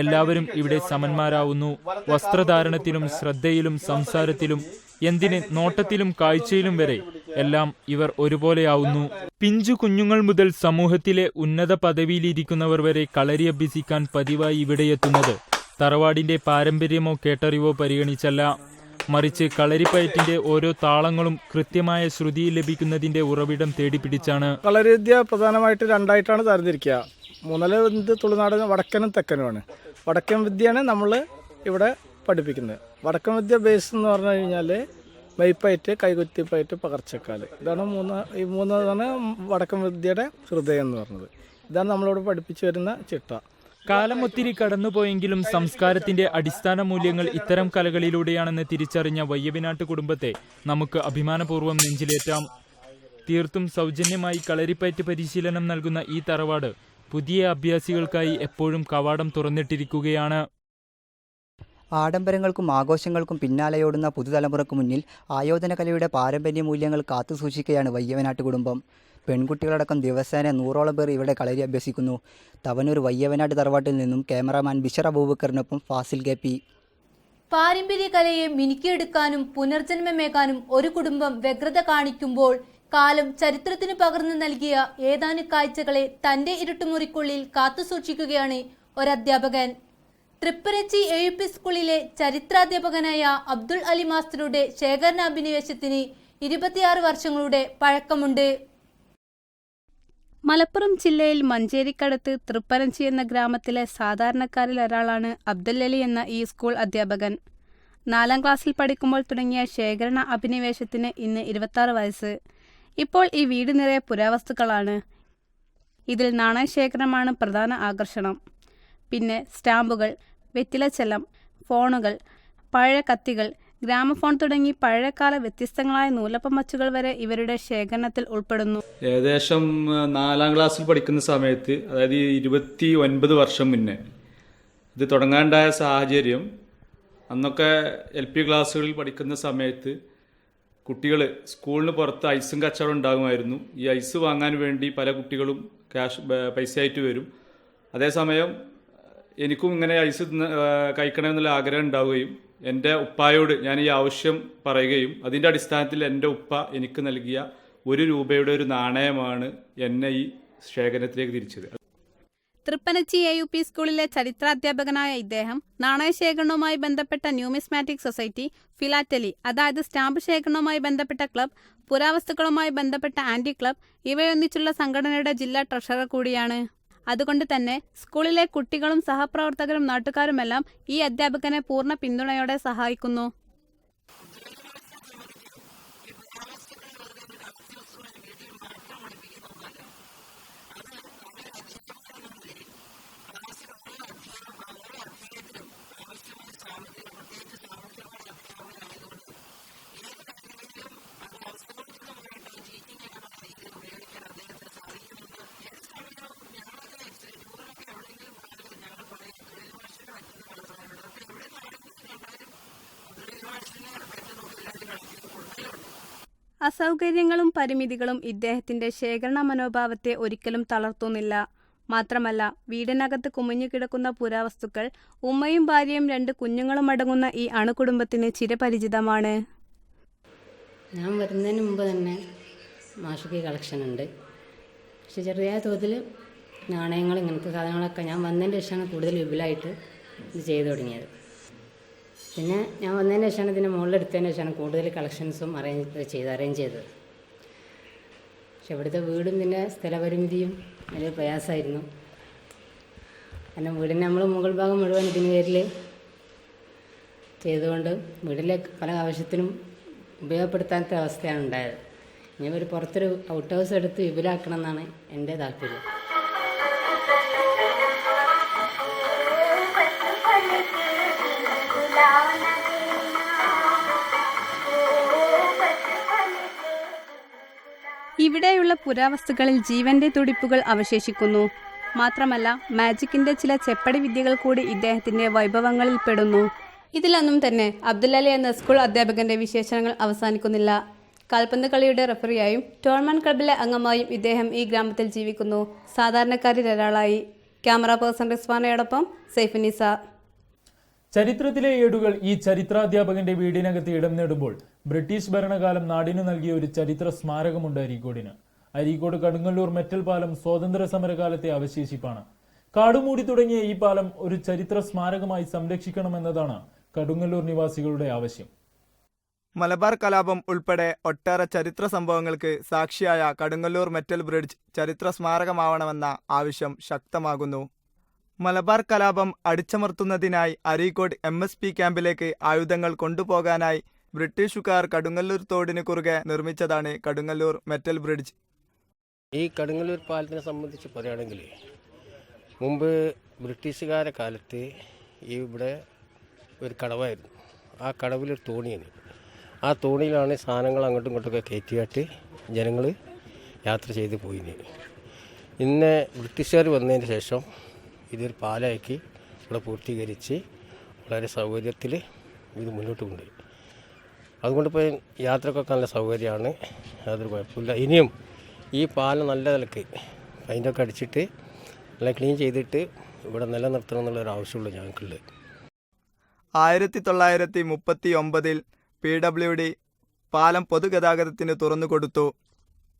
എല്ലാവരും ഇവിടെ സമന്മാരാവുന്നു. വസ്ത്രധാരണത്തിലും ശ്രദ്ധയിലും സംസാരത്തിലും എന്തിന് നോട്ടത്തിലും കാഴ്ചയിലും വരെ എല്ലാം ഇവർ ഒരുപോലെയാവുന്നു. പിഞ്ചു കുഞ്ഞുങ്ങൾ മുതൽ സമൂഹത്തിലെ ഉന്നത പദവിയിലിരിക്കുന്നവർ വരെ കളരി അഭ്യസിക്കാൻ പതിവായി ഇവിടെയെത്തുന്നത് തറവാടിന്റെ പാരമ്പര്യമോ കേട്ടറിവോ പരിഗണിച്ചല്ല, മറിച്ച് കളരിപ്പയറ്റിന്റെ ഓരോ താളങ്ങളും കൃത്യമായ ശ്രുതിയിൽ ലഭിക്കുന്നതിന്റെ ഉറവിടം തേടിപ്പിടിച്ചാണ്. കളരിവിദ്യ പ്രധാനമായിട്ട് രണ്ടായിട്ടാണ് തരംതിരിക്കുക. മൂന്നല തുളുനാടൻ വടക്കനും തെക്കനുമാണ്. വടക്കൻ വിദ്യയാണ് നമ്മൾ ഇവിടെ പഠിപ്പിക്കുന്നത്. വടക്കൻ വിദ്യ ബേസ് എന്ന് പറഞ്ഞു കഴിഞ്ഞാൽ മെയ്പ്പയറ്റ്, കൈകുത്തിപ്പയറ്റ്, പകർച്ചക്കാല്, ഇതാണ് ഈ മൂന്നാണ് വടക്കൻ വിദ്യയുടെ ഹൃദയം എന്ന് പറഞ്ഞത്. ഇതാണ് നമ്മളിവിടെ പഠിപ്പിച്ചു വരുന്ന ചിട്ട. കാലം ഒത്തിരി കടന്നുപോയെങ്കിലും സംസ്കാരത്തിന്റെ അടിസ്ഥാന മൂല്യങ്ങൾ ഇത്തരം കലകളിലൂടെയാണെന്ന് തിരിച്ചറിഞ്ഞ വയ്യവിനാട്ട് കുടുംബത്തെ നമുക്ക് അഭിമാനപൂർവ്വം നെഞ്ചിലേറ്റാം. തീർത്തും സൗജന്യമായി കളരിപ്പയറ്റ് പരിശീലനം നൽകുന്ന ഈ തറവാട് പുതിയ അഭ്യാസികൾക്കായി എപ്പോഴും കവാടം തുറന്നിട്ടിരിക്കുകയാണ്. ആഡംബരങ്ങൾക്കും ആഘോഷങ്ങൾക്കും പിന്നാലെയോടുന്ന പുതുതലമുറയ്ക്ക് മുന്നിൽ ആയോധന കലയുടെ പാരമ്പര്യ മൂല്യങ്ങൾ കാത്തുസൂക്ഷിക്കുകയാണ് വയ്യവനാട്ട് കുടുംബം. പെൺകുട്ടികളടക്കം ദിവസേന 100ഓളം പേർ ഇവിടെ കളരി അഭ്യസിക്കുന്നു. തവനൂർ വയ്യവനാട്ട് തറവാട്ടിൽ നിന്നും ക്യാമറാമാൻ ബിഷർ അബൂബക്കറിനൊപ്പം ഫാസിൽ KP. പാരമ്പര്യ കലയെ മിനുക്കിയെടുക്കാനും പുനർജന്മമേകാനും ഒരു കുടുംബം വ്യഗ്രത കാണിക്കുമ്പോൾ കാലം ചരിത്രത്തിന് പകർന്നു നൽകിയ ഏതാനും കാഴ്ചകളെ തന്റെ ഇരുട്ടുമുറിക്കുള്ളിൽ കാത്തുസൂക്ഷിക്കുകയാണ് ഒരധ്യാപകൻ. തൃപ്പരച്ചി AUP സ്കൂളിലെ ചരിത്രാധ്യാപകനായ അബ്ദുൾ അലി മാസ്റ്ററുടെ ശേഖരണാഭിനിവേശത്തിന് 26 വർഷങ്ങളുടെ പഴക്കമുണ്ട്. മലപ്പുറം ജില്ലയിൽ മഞ്ചേരിക്കടുത്ത് തൃപ്പരഞ്ചി എന്ന ഗ്രാമത്തിലെ സാധാരണക്കാരിൽ ഒരാളാണ് അബ്ദുൽ അലി എന്ന ഈ സ്കൂൾ അധ്യാപകൻ. 4ാം ക്ലാസ്സിൽ പഠിക്കുമ്പോൾ തുടങ്ങിയ ശേഖരണ അഭിനിവേശത്തിന് ഇന്ന് 26 വയസ്സ്. ഇപ്പോൾ ഈ വീട് നിറയെ പുരാവസ്തുക്കളാണ്. ഇതിൽ നാണയശേഖരമാണ് പ്രധാന ആകർഷണം. പിന്നെ സ്റ്റാമ്പുകൾ, വെറ്റിലച്ചെല്ലം, ഫോണുകൾ, പഴയ കത്തികൾ, ഗ്രാമഫോൺ തുടങ്ങി പഴയകാല വ്യത്യസ്തങ്ങളായ നൂലപ്പം മച്ചുകൾ വരെ ഇവരുടെ ശേഖരണത്തിൽ ഉൾപ്പെടുന്നു. ഏകദേശം 4ാം ക്ലാസ്സിൽ പഠിക്കുന്ന സമയത്ത്, അതായത് 29 വർഷം മുന്നേ ഇത് തുടങ്ങാനുണ്ടായ സാഹചര്യം, അന്നൊക്കെ LP ക്ലാസ്സുകളിൽ പഠിക്കുന്ന സമയത്ത് കുട്ടികൾ സ്കൂളിന് പുറത്ത് ഐസും കച്ചവടം ഉണ്ടാകുമായിരുന്നു. ഈ ഐസ് വാങ്ങാൻ വേണ്ടി പല കുട്ടികളും പൈസയായിട്ട് വരും. അതേസമയം എനിക്കും ഇങ്ങനെ ഐസ് കഴിക്കണമെന്നുള്ള ആഗ്രഹം ഉണ്ടാവുകയും എൻ്റെ ഉപ്പായോട് ഞാൻ ഈ ആവശ്യം പറയുകയും അതിൻ്റെ അടിസ്ഥാനത്തിൽ എൻ്റെ ഉപ്പ എനിക്ക് നൽകിയ 1 രൂപയുടെ ഒരു നാണയമാണ് എന്നെ ഈ ശേഖരത്തിലേക്ക് തിരിച്ചത്. തൃപ്പനച്ചി AUP സ്കൂളിലെ ചരിത്രാധ്യാപകനായ ഇദ്ദേഹം നാണയശേഖരണവുമായി ബന്ധപ്പെട്ട ന്യൂമിസ്മാറ്റിക് സൊസൈറ്റി, ഫിലാറ്റലി അതായത് സ്റ്റാമ്പ് ശേഖരണവുമായി ബന്ധപ്പെട്ട ക്ലബ്, പുരാവസ്തുക്കളുമായി ബന്ധപ്പെട്ട ആന്റി ക്ലബ് ഇവയൊന്നിച്ചുള്ള സംഘടനയുടെ ജില്ലാ ട്രഷറർ കൂടിയാണ്. അതുകൊണ്ട് തന്നെ സ്കൂളിലെ കുട്ടികളും സഹപ്രവർത്തകരും നാട്ടുകാരുമെല്ലാം ഈ അധ്യാപകനെ പൂർണ്ണ പിന്തുണയോടെ സഹായിക്കുന്നു. അസൗകര്യങ്ങളും പരിമിതികളും ഇദ്ദേഹത്തിന്റെ ശേഖരണ മനോഭാവത്തെ ഒരിക്കലും തളർത്തുന്നില്ല. മാത്രമല്ല, വീടിനകത്ത് കുമിഞ്ഞുകിടക്കുന്ന പുരാവസ്തുക്കൾ ഉമ്മയും ഭാര്യയും 2 കുഞ്ഞുങ്ങളും അടങ്ങുന്ന ഈ അണുകുടുംബത്തിന് ചിരപരിചിതമാണ്. ഞാൻ വരുന്നതിന് മുമ്പ് തന്നെ മാഷുക്ക് കളക്ഷൻ ഉണ്ട്. പക്ഷെ ചെറിയ തോതിൽ നാണയങ്ങൾ, ഇങ്ങനത്തെ സാധനങ്ങളൊക്കെ ഞാൻ വന്നതിൻ്റെ ശേഷമാണ് കൂടുതൽ വിപുലമായിട്ട് ഇത് ചെയ്തു തുടങ്ങിയത്. പിന്നെ ഞാൻ വന്നതിന് ശേഷമാണ് ഇതിൻ്റെ മുകളിലെടുത്തതിന് ശേഷമാണ് കൂടുതൽ കളക്ഷൻസും അറേഞ്ച് ചെയ്തത്. പക്ഷെ ഇവിടുത്തെ വീടും പിന്നെ സ്ഥലപരിമിതിയും വലിയ പ്രയാസമായിരുന്നു. കാരണം വീടിന് നമ്മൾ മുകൾ ഭാഗം മുഴുവൻ ഇതിന് പേരിൽ ചെയ്തുകൊണ്ട് വീട്ടിലെ പല ആവശ്യത്തിനും ഉപയോഗപ്പെടുത്താത്ത അവസ്ഥയാണ് ഉണ്ടായത്. ഇനി ഒരു പുറത്തൊരു ഔട്ട് ഹൗസ് എടുത്ത് വിപുലാക്കണം എന്നാണ് എൻ്റെ താല്പര്യം. ഇവിടെയുള്ള പുരാവസ്തുക്കളിൽ ജീവന്റെ തുടിപ്പുകൾ അവശേഷിക്കുന്നു. മാത്രമല്ല മാജിക്കിന്റെ ചില ചെപ്പടി വിദ്യകൾ കൂടി ഇദ്ദേഹത്തിന്റെ വൈഭവങ്ങളിൽ പെടുന്നു. ഇതിലൊന്നും തന്നെ അബ്ദുല്ലലി എന്ന സ്കൂൾ അധ്യാപകന്റെ വിശേഷണങ്ങൾ അവസാനിക്കുന്നില്ല. കാൽപന്ത് കളിയുടെ റഫറിയായും ടോർണമെന്റ് ക്ലബിലെ അംഗമായും ഇദ്ദേഹം ഈ ഗ്രാമത്തിൽ ജീവിക്കുന്നു. സാധാരണക്കാരിൽ ഒരാളായി. ക്യാമറ പേഴ്സൺ റിസ്വാനയോടൊപ്പം സൈഫുനിസ. ചരിത്രത്തിലെ ഏടുകൾ ഈ ചരിത്രാധ്യാപകന്റെ വീടിനകത്ത് ഇടം നേടുമ്പോൾ ബ്രിട്ടീഷ് ഭരണകാലം നാടിനു നൽകിയ ഒരു ചരിത്ര സ്മാരകമുണ്ട് അരീക്കോടിന്. അരീക്കോട് കടുങ്ങല്ലൂർ മെറ്റൽ പാലം സ്വാതന്ത്ര്യ സമരകാലത്തെ അവശേഷിപ്പാണ്. കാടുമൂടി തുടങ്ങിയ ഈ പാലം ഒരു ചരിത്ര സ്മാരകമായി സംരക്ഷിക്കണമെന്നതാണ് കടുങ്ങല്ലൂർ നിവാസികളുടെ ആവശ്യം. മലബാർ കലാപം ഉൾപ്പെടെ ഒട്ടേറെ ചരിത്ര സംഭവങ്ങൾക്ക് സാക്ഷിയായ കടുങ്ങല്ലൂർ മെറ്റൽ ബ്രിഡ്ജ് ചരിത്ര സ്മാരകമാവണമെന്ന ആവശ്യം ശക്തമാകുന്നു. മലബാർ കലാപം അടിച്ചമർത്തുന്നതിനായി അരീക്കോട് MSP ക്യാമ്പിലേക്ക് ആയുധങ്ങൾ കൊണ്ടുപോകാനായി ബ്രിട്ടീഷുകാർ കടുങ്ങല്ലൂർ തോടിന് കുറുകെ നിർമ്മിച്ചതാണ് കടുങ്ങല്ലൂർ മെറ്റൽ ബ്രിഡ്ജ്. ഈ കടുങ്ങല്ലൂർ പാലത്തിനെ സംബന്ധിച്ച് പറയുകയാണെങ്കിൽ മുമ്പ് ബ്രിട്ടീഷുകാരുടെ കാലത്ത് ഇവിടെ ഒരു കടവായിരുന്നു. ആ കടവിലൊരു തോണിയാണ്. ആ തോണിയിലാണ് സാധനങ്ങൾ അങ്ങോട്ടും ഇങ്ങോട്ടൊക്കെ കയറ്റിയായിട്ട് ജനങ്ങൾ യാത്ര ചെയ്ത് പോയിന്. ഇന്ന് ബ്രിട്ടീഷുകാർ വന്നതിന് ശേഷം ഇതൊരു പാലമാക്കി ഇവിടെ പൂർത്തീകരിച്ച് വളരെ സൗകര്യത്തിൽ ഇത് മുന്നോട്ട് കൊണ്ടുപോയി. അതുകൊണ്ട് ഇപ്പോൾ യാത്രക്കൊക്കെ നല്ല സൗകര്യമാണ്, യാതൊരു കുഴപ്പമില്ല. ഇനിയും ഈ പാലം നല്ല നിലക്ക് പെയിൻ്റൊക്കെ അടിച്ചിട്ട് നല്ല ക്ലീൻ ചെയ്തിട്ട് ഇവിടെ നിലനിർത്തണം എന്നുള്ളൊരു ആവശ്യമുള്ളൂ ഞങ്ങൾക്കുള്ളത്. 1939 PWD പാലം പൊതുഗതാഗതത്തിന് തുറന്നുകൊടുത്തു.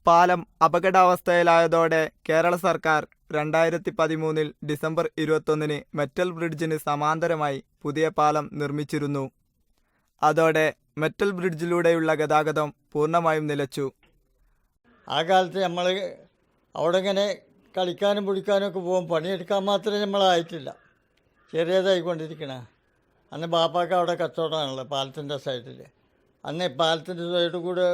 പാലം അപകടാവസ്ഥയിലായതോടെ കേരള സർക്കാർ 2013 ഡിസംബർ 21 മെറ്റൽ ബ്രിഡ്ജിന് സമാന്തരമായി പുതിയ പാലം നിർമ്മിച്ചിരുന്നു. അതോടെ മെറ്റൽ ബ്രിഡ്ജിലൂടെയുള്ള ഗതാഗതം പൂർണ്ണമായും നിലച്ചു. ആ കാലത്ത് നമ്മൾ അവിടെ ഇങ്ങനെ കളിക്കാനും പിടിക്കാനും ഒക്കെ പോകും. പണിയെടുക്കാൻ മാത്രമേ നമ്മളായിട്ടില്ല, ചെറിയതായിക്കൊണ്ടിരിക്കണ. അന്ന് ബാപ്പാക്ക് അവിടെ കച്ചവടമാണല്ലോ പാലത്തിൻ്റെ സൈഡിൽ. അന്ന് പാലത്തിൻ്റെ സൈഡിൽ കൂടെ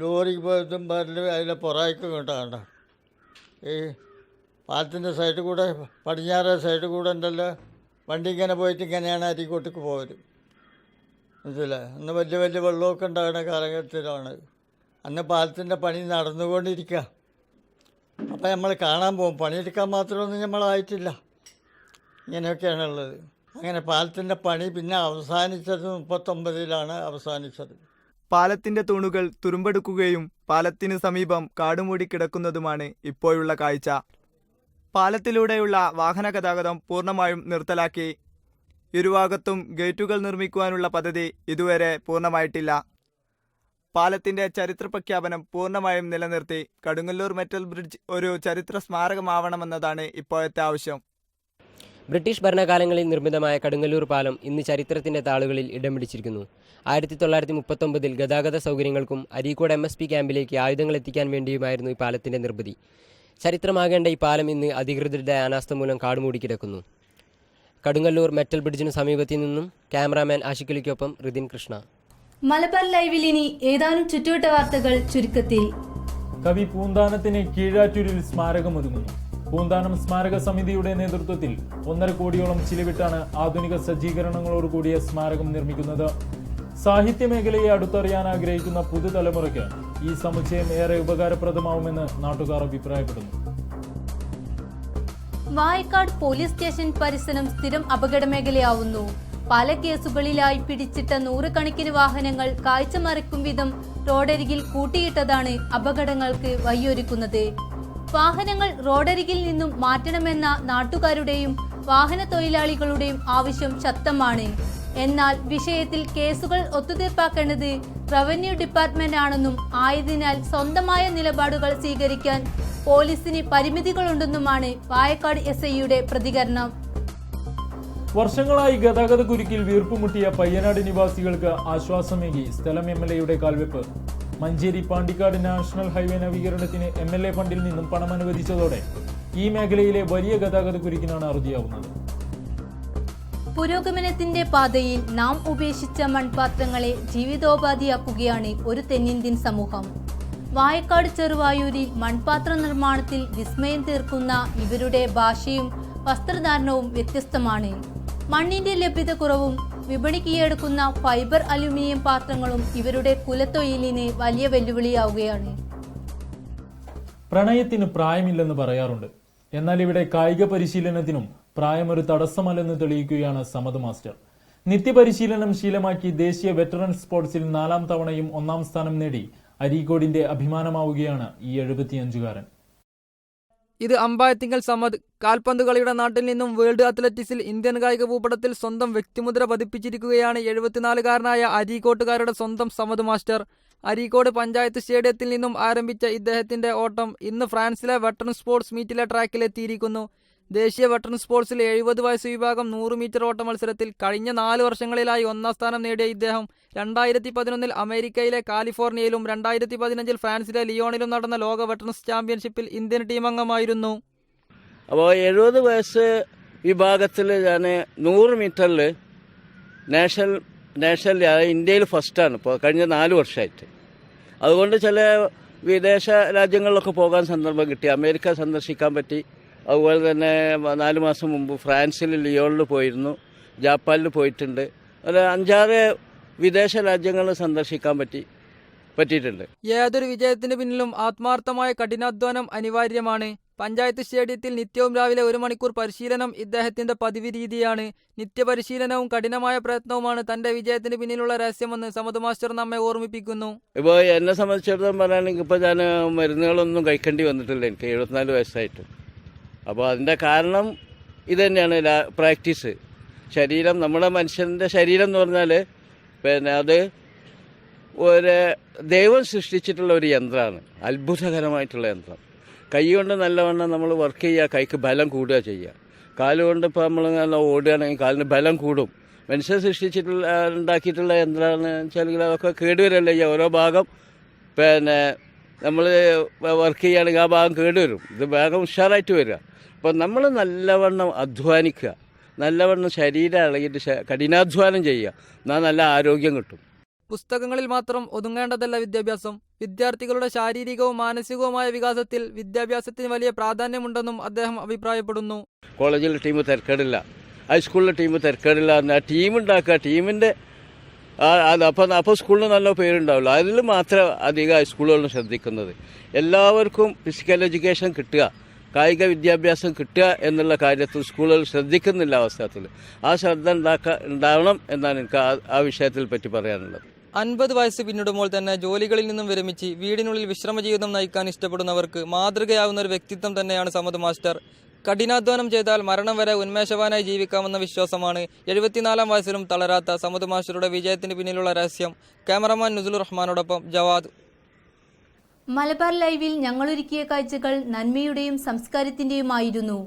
ലോറി പോയതും വരലും അതിലെ പുറയ്ക്ക് കൊണ്ടാണ്. ഈ പാലത്തിൻ്റെ സൈഡിൽ കൂടെ പടിഞ്ഞാറ് സൈഡിൽ കൂടെ ഉണ്ടല്ലോ വണ്ടി ഇങ്ങനെ പോയിട്ട് ഇങ്ങനെയാണ് അരീക്കോട്ടേക്ക് പോകല്. മനസ്സിലെ അന്ന് വലിയ വലിയ വെള്ളമൊക്കെ ഉണ്ടാകുന്ന കാലഘട്ടത്തിലാണ്. അന്ന് പാലത്തിൻ്റെ പണി നടന്നുകൊണ്ടിരിക്കുക. അപ്പം നമ്മൾ കാണാൻ പോകും. പണിയെടുക്കാൻ മാത്രമൊന്നും നമ്മളായിട്ടില്ല. ഇങ്ങനെയൊക്കെയാണുള്ളത്. അങ്ങനെ പാലത്തിൻ്റെ പണി പിന്നെ അവസാനിച്ചത് 39 അവസാനിച്ചത്. പാലത്തിന്റെ തൂണുകൾ തുരുമ്പെടുക്കുകയും പാലത്തിനു സമീപം കാടുമൂടി കിടക്കുന്നതുമാണ് ഇപ്പോഴുള്ള കാഴ്ച. പാലത്തിലൂടെയുള്ള വാഹന ഗതാഗതം പൂർണ്ണമായും നിർത്തലാക്കി. ഇരുഭാഗത്തും ഗേറ്റുകൾ നിർമ്മിക്കുവാനുള്ള പദ്ധതി ഇതുവരെ പൂർണ്ണമായിട്ടില്ല. പാലത്തിന്റെ ചരിത്ര പ്രഖ്യാപനം പൂർണ്ണമായും നിലനിർത്തി കടുങ്ങല്ലൂർ മെറ്റൽ ബ്രിഡ്ജ് ഒരു ചരിത്ര സ്മാരകമാവണമെന്നതാണ് ഇപ്പോഴത്തെ ആവശ്യം. ബ്രിട്ടീഷ് ഭരണകാലങ്ങളിൽ നിർമ്മിതമായ കടുങ്ങല്ലൂർ പാലം ഇന്ന് ചരിത്രത്തിന്റെ താളുകളിൽ ഇടം പിടിച്ചിരിക്കുന്നു. 1939 ഗതാഗത സൗകര്യങ്ങൾക്കും അരീക്കോട് MSP ക്യാമ്പിലേക്ക് ആയുധങ്ങൾ എത്തിക്കാൻ വേണ്ടിയുമായിരുന്നു ഈ പാലത്തിന്റെ നിർമ്മിതി. ചരിത്രമാകേണ്ട ഈ പാലം ഇന്ന് അധികൃതരുടെ അനാസ്ഥ മൂലം കാടുമൂടി കിടക്കുന്നു. കടുങ്ങല്ലൂർ മെറ്റൽ ബ്രിഡ്ജിന് സമീപത്തു നിന്നും ക്യാമറാമാൻ ആഷിഖലിക്കൊപ്പം റിതിൻ കൃഷ്ണ. മലബാർ ലൈവിൽ ഇനി ഏതാനും ചുറ്റുവട്ട വാർത്തകൾ ചുരുക്കത്തിൽ. കവി പൂന്താനത്തിന് കീഴാറ്റൂരിൽ സ്മാരകം ഒരുങ്ങുന്നു. പൂന്താനം സ്മാരക സമിതിയുടെ നേതൃത്വത്തിൽ 1.5 കോടിയോളം ചിലവിട്ടാണ് ആധുനിക സജ്ജീകരണങ്ങളോടുകൂടിയ സ്മാരകം നിർമ്മിക്കുന്നത്. സാഹിത്യ മേഖലയെ അടുത്തറിയാൻ ആഗ്രഹിക്കുന്ന പുതുതലമുറയ്ക്ക് ഈ സമുച്ചയം ഏറെ ഉപകാരപ്രദമാവുമെന്ന് നാട്ടുകാർ അഭിപ്രായപ്പെടുന്നു. വായക്കാട് പോലീസ് സ്റ്റേഷൻ പരിസരം സ്ഥിരം അപകട മേഖലയാവുന്നു. പല കേസുകളിലായി പിടിച്ചിട്ട 100 കണക്കിന് വാഹനങ്ങൾ കാഴ്ച മറയ്ക്കും വിധം റോഡരികിൽ കൂട്ടിയിട്ടതാണ് അപകടങ്ങൾക്ക് വഴിയൊരുക്കുന്നത്. വാഹനങ്ങൾ റോഡരികിൽ നിന്നും മാറ്റണമെന്ന നാട്ടുകാരുടെയും വാഹന തൊഴിലാളികളുടെയും ആവശ്യം ശക്തമാണ്. എന്നാൽ വിഷയത്തിൽ കേസുകൾ ഒത്തുതീർപ്പാക്കേണ്ടത് റവന്യൂ ഡിപ്പാർട്ട്മെന്റ് ആണെന്നും ആയതിനാൽ സ്വന്തമായ നിലപാടുകൾ സ്വീകരിക്കാൻ പോലീസിന് പരിമിതികളുണ്ടെന്നുമാണ് വായക്കാട് SIയുടെ പ്രതികരണം. വർഷങ്ങളായി ഗതാഗത കുരുക്കിൽ വീർപ്പുമുട്ടിയ പയ്യനാട് നിവാസികൾക്ക് ആശ്വാസമേകി സ്ഥലം MLAയുടെ കാൽവെപ്പ്. മഞ്ചേരി പാണ്ടിക്കാട് നാഷണൽ ഹൈവേ നവീകരണത്തിന് MLA ഫണ്ടിൽ നിന്നും പണം അനുവദിച്ചതോടെ ഈ മേഖലയിലെ വലിയ ഗതാഗത കുരുക്കിനാണ് അറുതിയാവുന്നത്. പുരോഗമനത്തിന്റെ പാതയിൽ നാം ഉപേക്ഷിച്ച മൺപാത്രങ്ങളെ ജീവിതോപാധിയാക്കുകയാണ് ഒരു തെന്നിന്ത്യൻ സമൂഹം. വായക്കാട് ചെറുവായൂരിൽ മൺപാത്ര നിർമ്മാണത്തിൽ വിസ്മയം തീർക്കുന്ന ഇവരുടെ ഭാഷയും വസ്ത്രധാരണവും വ്യത്യസ്തമാണ്. മണ്ണിന്റെ ലഭ്യത കുറവും വിപണി കീഴടക്കുന്ന ഫൈബർ അലുമിനിയം പാത്രങ്ങളും ഇവരുടെ കുലത്തൊഴിലിന് വലിയ വെല്ലുവിളിയാവുകയാണ്. പ്രണയത്തിന് പ്രായമില്ലെന്ന് പറയാറുണ്ട്. എന്നാൽ ഇവിടെ കായിക പരിശീലനത്തിനും പ്രായമൊരു തടസ്സമല്ലെന്ന് തെളിയിക്കുകയാണ് സമദ് മാസ്റ്റർ. നിത്യപരിശീലനം ശീലമാക്കി ദേശീയ വെറ്ററൻ സ്പോർട്സിൽ 4ാം തവണയും 1ാം സ്ഥാനം നേടി അരീക്കോടിന്റെ അഭിമാനമാവുകയാണ് ഈ 75-കാരൻ. ഇത് അമ്പായത്തിങ്കൽ സമദ്. കാൽപന്ത് കളിയുടെ നാട്ടിൽ നിന്നും വേൾഡ് അത്ലറ്റിക്സിൽ ഇന്ത്യൻ കായിക ഭൂപടത്തിൽ സ്വന്തം വ്യക്തിമുദ്ര പതിപ്പിച്ചിരിക്കുകയാണ് 74-കാരനായ അരീക്കോട്ടുകാരുടെ സ്വന്തം സമദ് മാസ്റ്റർ. അരീക്കോട് പഞ്ചായത്ത് സ്റ്റേഡിയത്തിൽ നിന്നും ആരംഭിച്ച ഇദ്ദേഹത്തിന്റെ ഓട്ടം ഇന്ന് ഫ്രാൻസിലെ വെറ്ററൻ സ്പോർട്സ് മീറ്റിലെ ട്രാക്കിലെത്തിയിരിക്കുന്നു. ദേശീയ വെറ്ററൻ സ്പോർട്സിൽ 70 വയസ്സ് വിഭാഗം 100 മീറ്റർ ഓട്ട മത്സരത്തിൽ കഴിഞ്ഞ 4 വർഷങ്ങളിലായി 1ാം സ്ഥാനം നേടിയ ഇദ്ദേഹം 2011 അമേരിക്കയിലെ കാലിഫോർണിയയിലും 2015 ഫ്രാൻസിലെ ലിയോണിലും നടന്ന ലോക വെറ്ററൻസ് ചാമ്പ്യൻഷിപ്പിൽ ഇന്ത്യൻ ടീം അംഗമായിരുന്നു. അപ്പോൾ 70 വയസ്സ് വിഭാഗത്തിൽ ഞാൻ 100 മീറ്ററിൽ നാഷണൽ ഇന്ത്യയിൽ ഫസ്റ്റാണ് ഇപ്പോൾ കഴിഞ്ഞ 4 വർഷമായിട്ട്. അതുകൊണ്ട് ചില വിദേശ രാജ്യങ്ങളിലൊക്കെ പോകാൻ സന്ദർഭം കിട്ടി. അമേരിക്ക സന്ദർശിക്കാൻ പറ്റി. അതുപോലെ തന്നെ 4 മാസം മുമ്പ് ഫ്രാൻസിൽ ലിയോണിൽ പോയിരുന്നു, ജപ്പാനിൽ പോയിട്ടുണ്ട്. ഒരു 5-6 വിദേശ രാജ്യങ്ങൾ സന്ദർശിക്കാൻ പറ്റിയിട്ടുണ്ട്. ഏതൊരു വിജയത്തിന് പിന്നിലും ആത്മാർത്ഥമായ കഠിനാധ്വാനം അനിവാര്യമാണ്. പഞ്ചായത്ത് സ്റ്റേഡിയത്തിൽ നിത്യവും രാവിലെ 1 മണിക്കൂർ പരിശീലനം ഇദ്ദേഹത്തിന്റെ പതിവ് രീതിയാണ്. നിത്യപരിശീലനവും കഠിനമായ പ്രയത്നവുമാണ് തന്റെ വിജയത്തിന് പിന്നിലുള്ള രഹസ്യമെന്ന് സമദ് മാസ്റ്റർ നമ്മെ ഓർമ്മിപ്പിക്കുന്നു. ഇപ്പോൾ എന്നെ സംബന്ധിച്ചിടത്തോളം പറയുകയാണെങ്കിൽ ഇപ്പോൾ ഞാൻ മരുന്നുകളൊന്നും കഴിക്കേണ്ടി വന്നിട്ടില്ല. എനിക്ക് 74 വയസ്സായിട്ട്. അപ്പോൾ അതിൻ്റെ കാരണം ഇതുതന്നെയാണ്, പ്രാക്ടീസ്. ശരീരം, നമ്മുടെ മനുഷ്യൻ്റെ ശരീരം എന്ന് പറഞ്ഞാൽ അത് ഒരു ദൈവം സൃഷ്ടിച്ചിട്ടുള്ള ഒരു യന്ത്രമാണ്, അത്ഭുതകരമായിട്ടുള്ള യന്ത്രം. കൈ കൊണ്ട് നല്ലവണ്ണം നമ്മൾ വർക്ക് ചെയ്യുക, കൈക്ക് ബലം കൂടുക ചെയ്യുക. കാലുകൊണ്ട് ഇപ്പോൾ നമ്മൾ നല്ല ഓടുകയാണെങ്കിൽ കാലിന് ബലം കൂടും. മനുഷ്യൻ ഉണ്ടാക്കിയിട്ടുള്ള യന്ത്രമാണ് വെച്ചാൽ അതൊക്കെ കേടുവരല്ലേ ചെയ്യുക. ഓരോ ഭാഗം നമ്മൾ വർക്ക് ചെയ്യുകയാണെങ്കിൽ ആ ഭാഗം കേടുവരും. ഇത് ഭാഗം ഉഷാറായിട്ട് വരിക. അപ്പോൾ നമ്മൾ നല്ലവണ്ണം അധ്വാനിക്കുക, നല്ലവണ്ണം ശരീരം ഇളകിയിട്ട് കഠിനാധ്വാനം ചെയ്യുക, എന്നാൽ നല്ല ആരോഗ്യം കിട്ടും. പുസ്തകങ്ങളിൽ മാത്രം ഒതുങ്ങേണ്ടതല്ല വിദ്യാഭ്യാസം. വിദ്യാർത്ഥികളുടെ ശാരീരികവും മാനസികവുമായ വികാസത്തിൽ വിദ്യാഭ്യാസത്തിന് വലിയ പ്രാധാന്യമുണ്ടെന്നും അദ്ദേഹം അഭിപ്രായപ്പെടുന്നു. കോളേജിൽ ടീം തിരക്കേടില്ല, ഹൈസ്കൂളിലെ ടീം തിരക്കേടില്ല. ടീം ഉണ്ടാക്കുക, ടീമിൻ്റെ അപ്പോൾ സ്കൂളിന് നല്ല പേരുണ്ടാവില്ല. അതിൽ മാത്രം അധികം ഹൈസ്കൂളുകളിൽ ശ്രദ്ധിക്കുന്നത്. എല്ലാവർക്കും ഫിസിക്കൽ എഡ്യൂക്കേഷൻ കിട്ടുക, കായിക വിദ്യാഭ്യാസം കിട്ടുക എന്നുള്ള കാര്യത്തിൽ സ്കൂളുകൾ ശ്രദ്ധിക്കുന്നില്ല. അവസ്ഥത്തിൽ ആ ശ്രദ്ധ ഉണ്ടാവണം എന്നാണ് എനിക്ക് ആ വിഷയത്തിൽ പറ്റി പറയാനുള്ളത്. 50 വയസ്സ് പിന്നിടുമ്പോൾ തന്നെ ജോലികളിൽ നിന്നും വിരമിച്ച് വീടിനുള്ളിൽ വിശ്രമ ജീവിതം നയിക്കാൻ ഇഷ്ടപ്പെടുന്നവർക്ക് മാതൃകയാവുന്ന ഒരു വ്യക്തിത്വം തന്നെയാണ് സമദ് മാസ്റ്റർ. കഠിനാധ്വാനം ചെയ്താൽ മരണം വരെ ഉന്മേഷവാനായി ജീവിക്കാമെന്ന വിശ്വാസമാണ് 74-ാം വയസ്സിലും തളരാത്ത സമദ് മാസ്റ്ററുടെ വിജയത്തിന് പിന്നിലുള്ള രഹസ്യം. ക്യാമറമാൻ നുസുൽ റഹ്മാനോടൊപ്പം ജവാദ്. മലബാർ ലൈവിൽ ഞങ്ങളൊരുക്കിയ കാഴ്ചകൾ നന്മയുടെയും സംസ്കാരത്തിന്റെയുമായിരുന്നു.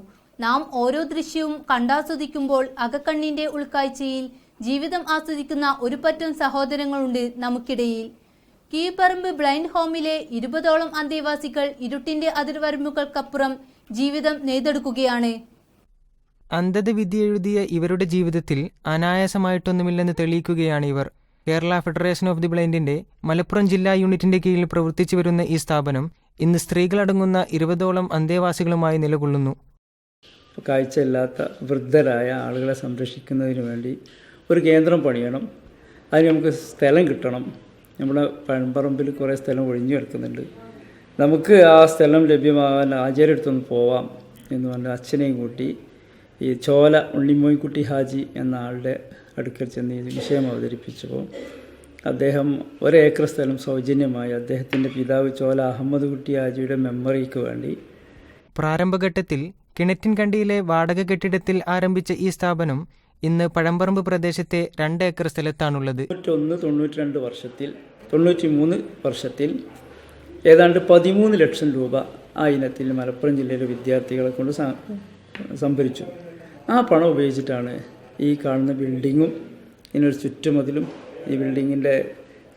നാം ഓരോ ദൃശ്യവും കണ്ടാസ്വദിക്കുമ്പോൾ അകക്കണ്ണിന്റെ ഉൾക്കാഴ്ചയിൽ ജീവിതം ആസ്വദിക്കുന്ന ഒരു പറ്റം സഹോദരങ്ങളുണ്ട് നമുക്കിടയിൽ. കീഴ്പറമ്പ് ബ്ലൈൻഡ് ഹോമിലെ 20ഓളം അന്തേവാസികൾ ഇരുട്ടിന്റെ അതിർവരമ്പുകൾക്കപ്പുറം ജീവിതം നെയ്തെടുക്കുകയാണ്. അന്ധത വിധി എഴുതിയ ഇവരുടെ ജീവിതത്തിൽ അനായാസമായിട്ടൊന്നുമില്ലെന്ന് തെളിയിക്കുകയാണ് ഇവർ. കേരള ഫെഡറേഷൻ ഓഫ് ദി ബ്ലൈൻഡിന്റെ മലപ്പുറം ജില്ലാ യൂണിറ്റിന്റെ കീഴിൽ പ്രവർത്തിച്ചു വരുന്ന ഈ സ്ഥാപനം ഇന്ന് സ്ത്രീകളടങ്ങുന്ന 20ഓളം അന്തേവാസികളുമായി നിലകൊള്ളുന്നു. കാഴ്ചയില്ലാത്ത വൃദ്ധരായ ആളുകളെ സംരക്ഷിക്കുന്നതിന് വേണ്ടി ഒരു കേന്ദ്രം പണിയണം. അതിന് നമുക്ക് സ്ഥലം കിട്ടണം. നമ്മുടെ പഴമ്പറമ്പിൽ കുറേ സ്ഥലം ഒഴിഞ്ഞു കിടക്കുന്നുണ്ട്. നമുക്ക് ആ സ്ഥലം ലഭ്യമാകാൻ ആചാര്യടുത്തൊന്ന് പോവാം എന്ന് പറഞ്ഞ അച്ഛനെയും കൂട്ടി ഈ ചോല ഉണ്ണിമോയിൻകുട്ടി ഹാജി എന്ന ആളുടെ അടുക്കൽ ചെന്ന് ഈ വിഷയം അവതരിപ്പിച്ചപ്പോൾ അദ്ദേഹം 1 ഏക്കർ സ്ഥലം സൗജന്യമായി അദ്ദേഹത്തിൻ്റെ പിതാവ് ചോല അഹമ്മദ് കുട്ടി ഹാജിയുടെ മെമ്മറിക്ക് വേണ്ടി. പ്രാരംഭഘട്ടത്തിൽ കിണറ്റിൻകണ്ടിയിലെ വാടക കെട്ടിടത്തിൽ ആരംഭിച്ച ഈ സ്ഥാപനം ഇന്ന് പഴമ്പറമ്പ് പ്രദേശത്തെ 2 ഏക്കർ സ്ഥലത്താണുള്ളത്. 93 വർഷത്തിൽ ഏതാണ്ട് 13 ലക്ഷം രൂപ ആ ഇനത്തിൽ മലപ്പുറം ജില്ലയിലെ വിദ്യാർത്ഥികളെ കൊണ്ട് സംഭരിച്ചു. ആ പണം ഉപയോഗിച്ചിട്ടാണ് ഈ കാണുന്ന ബിൽഡിങ്ങും ഇതിനൊരു ചുറ്റുമതിലും ഈ ബിൽഡിങ്ങിൻ്റെ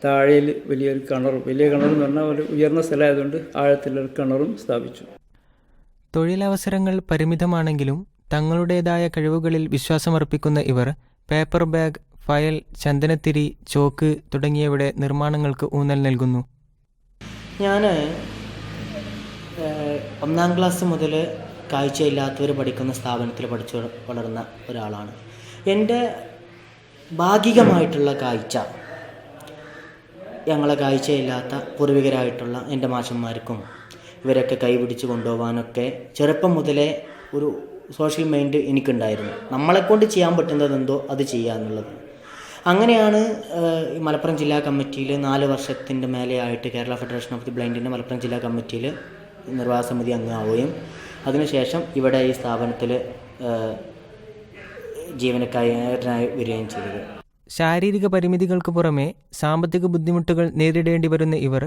താഴെയിൽ വലിയൊരു കിണറും, വലിയ കിണറെന്ന് പറഞ്ഞാൽ ഒരു ഉയർന്ന സ്ഥലമായതുകൊണ്ട് ആഴത്തിലൊരു കിണറും സ്ഥാപിച്ചു. തൊഴിലവസരങ്ങൾ പരിമിതമാണെങ്കിലും തങ്ങളുടേതായ കഴിവുകളിൽ വിശ്വാസമർപ്പിക്കുന്ന ഇവർ പേപ്പർ ബാഗ്, ഫയൽ, ചന്ദനത്തിരി, ചോക്ക് തുടങ്ങിയവയുടെ നിർമ്മാണങ്ങൾക്ക് ഊന്നൽ നൽകുന്നു. ഞാൻ 1ാം ക്ലാസ് മുതൽ കാഴ്ചയില്ലാത്തവർ പഠിക്കുന്ന സ്ഥാപനത്തിൽ പഠിച്ചു വളർന്ന ഒരാളാണ്. എൻ്റെ ഭാഗികമായിട്ടുള്ള കാഴ്ച ഞങ്ങളെ കാഴ്ചയില്ലാത്ത പൂർവികരായിട്ടുള്ള എൻ്റെ മാഷന്മാർക്കും ഇവരൊക്കെ കൈപിടിച്ച് കൊണ്ടുപോകാനൊക്കെ ചെറുപ്പം മുതലേ ഒരു സോഷ്യൽ മൈൻഡ് എനിക്കുണ്ടായിരുന്നു. നമ്മളെക്കൊണ്ട് ചെയ്യാൻ പറ്റുന്നതെന്തോ അത് ചെയ്യുക എന്നുള്ളത്. അങ്ങനെയാണ് മലപ്പുറം ജില്ലാ കമ്മിറ്റിയിൽ 4 വർഷത്തിൻ്റെ മേലെയായിട്ട് കേരള ഫെഡറേഷൻ ഓഫ് ദി ബ്ലൈൻഡിൻ്റെ മലപ്പുറം ജില്ലാ കമ്മിറ്റിയിൽ നിർവാഹക സമിതി അംഗമാവുകയും അതിനുശേഷം ഇവിടെ ഈ സ്ഥാപനത്തിൽ ജീവനക്കാരനായി വരികയും ചെയ്തത്. ശാരീരിക പരിമിതികൾക്ക് പുറമെ സാമ്പത്തിക ബുദ്ധിമുട്ടുകൾ നേരിടേണ്ടി വരുന്ന ഇവർ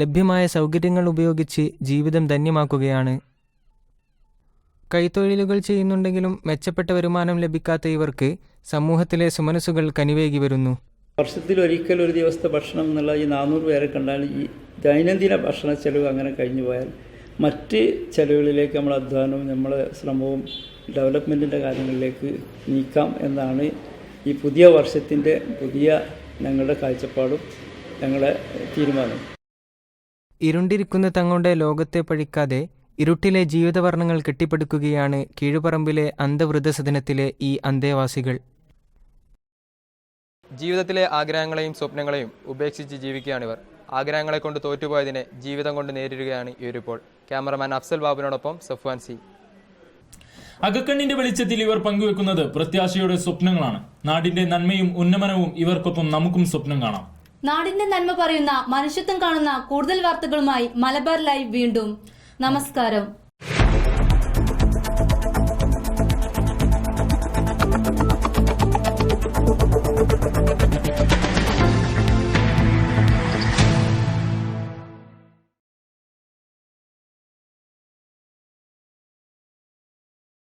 ലഭ്യമായ സൗകര്യങ്ങൾ ഉപയോഗിച്ച് ജീവിതം ധന്യമാക്കുകയാണ്. കൈത്തൊഴിലുകൾ ചെയ്യുന്നുണ്ടെങ്കിലും മെച്ചപ്പെട്ട വരുമാനം ലഭിക്കാത്ത ഇവർക്ക് സമൂഹത്തിലെ സുമനസ്സുകൾ കനിവേകി വരുന്നു. വർഷത്തിലൊരിക്കൽ ഒരു ദിവസത്തെ ഭക്ഷണം എന്നുള്ള ഈ 400 പേരെ കണ്ടാൽ ഈ ദൈനംദിന ഭക്ഷണ ചെലവ് അങ്ങനെ കഴിഞ്ഞു പോയാൽ മറ്റ് ചെലവുകളിലേക്ക് നമ്മൾ അധ്വാനവും നമ്മളെ ശ്രമവും ഡെവലപ്മെൻറ്റിൻ്റെ കാര്യങ്ങളിലേക്ക് നീക്കാം എന്നാണ് ഈ പുതിയ വർഷത്തിൻ്റെ ഞങ്ങളുടെ കാഴ്ചപ്പാടും ഞങ്ങളുടെ തീരുമാനം. ഇരുണ്ടിരിക്കുന്ന തങ്ങളുടെ ലോകത്തെ പഴിക്കാതെ ഇരുട്ടിലെ ജീവിതവർണ്ണങ്ങൾ കെട്ടിപ്പടുക്കുകയാണ് കീഴുപറമ്പിലെ അന്ധവൃദ്ധസദനത്തിലെ ഈ അന്തേവാസികൾ. ജീവിതത്തിലെ ആഗ്രഹങ്ങളെയും സ്വപ്നങ്ങളെയും ഉപേക്ഷിച്ച് ജീവിക്കുകയാണിവർ. ആഗ്രഹങ്ങളെ കൊണ്ട് തോറ്റുപോയതിനെ ജീവിതം കൊണ്ട് നേരിടുകയാണ് ഇവരിപ്പോൾ. ക്യാമറമാൻ അഫ്സൽ ബാബുവിനോടൊപ്പം സഫ്വാൻ സി. അകക്കണ്ണിന്റെ വെളിച്ചത്തിൽ ഇവർ പങ്കുവെക്കുന്നത് പ്രത്യാശയുടെ സ്വപ്നങ്ങളാണ്. നാടിന്റെ നന്മയും ഉന്നമനവും ഇവർക്കൊപ്പം നമുക്കും സ്വപ്നം കാണാം. നാടിന്റെ നന്മ പറയുന്ന, മനുഷ്യത്വം കാണുന്ന കൂടുതൽ വാർത്തകളുമായി മലബാർ ലൈവ് വീണ്ടും. നമസ്കാരം.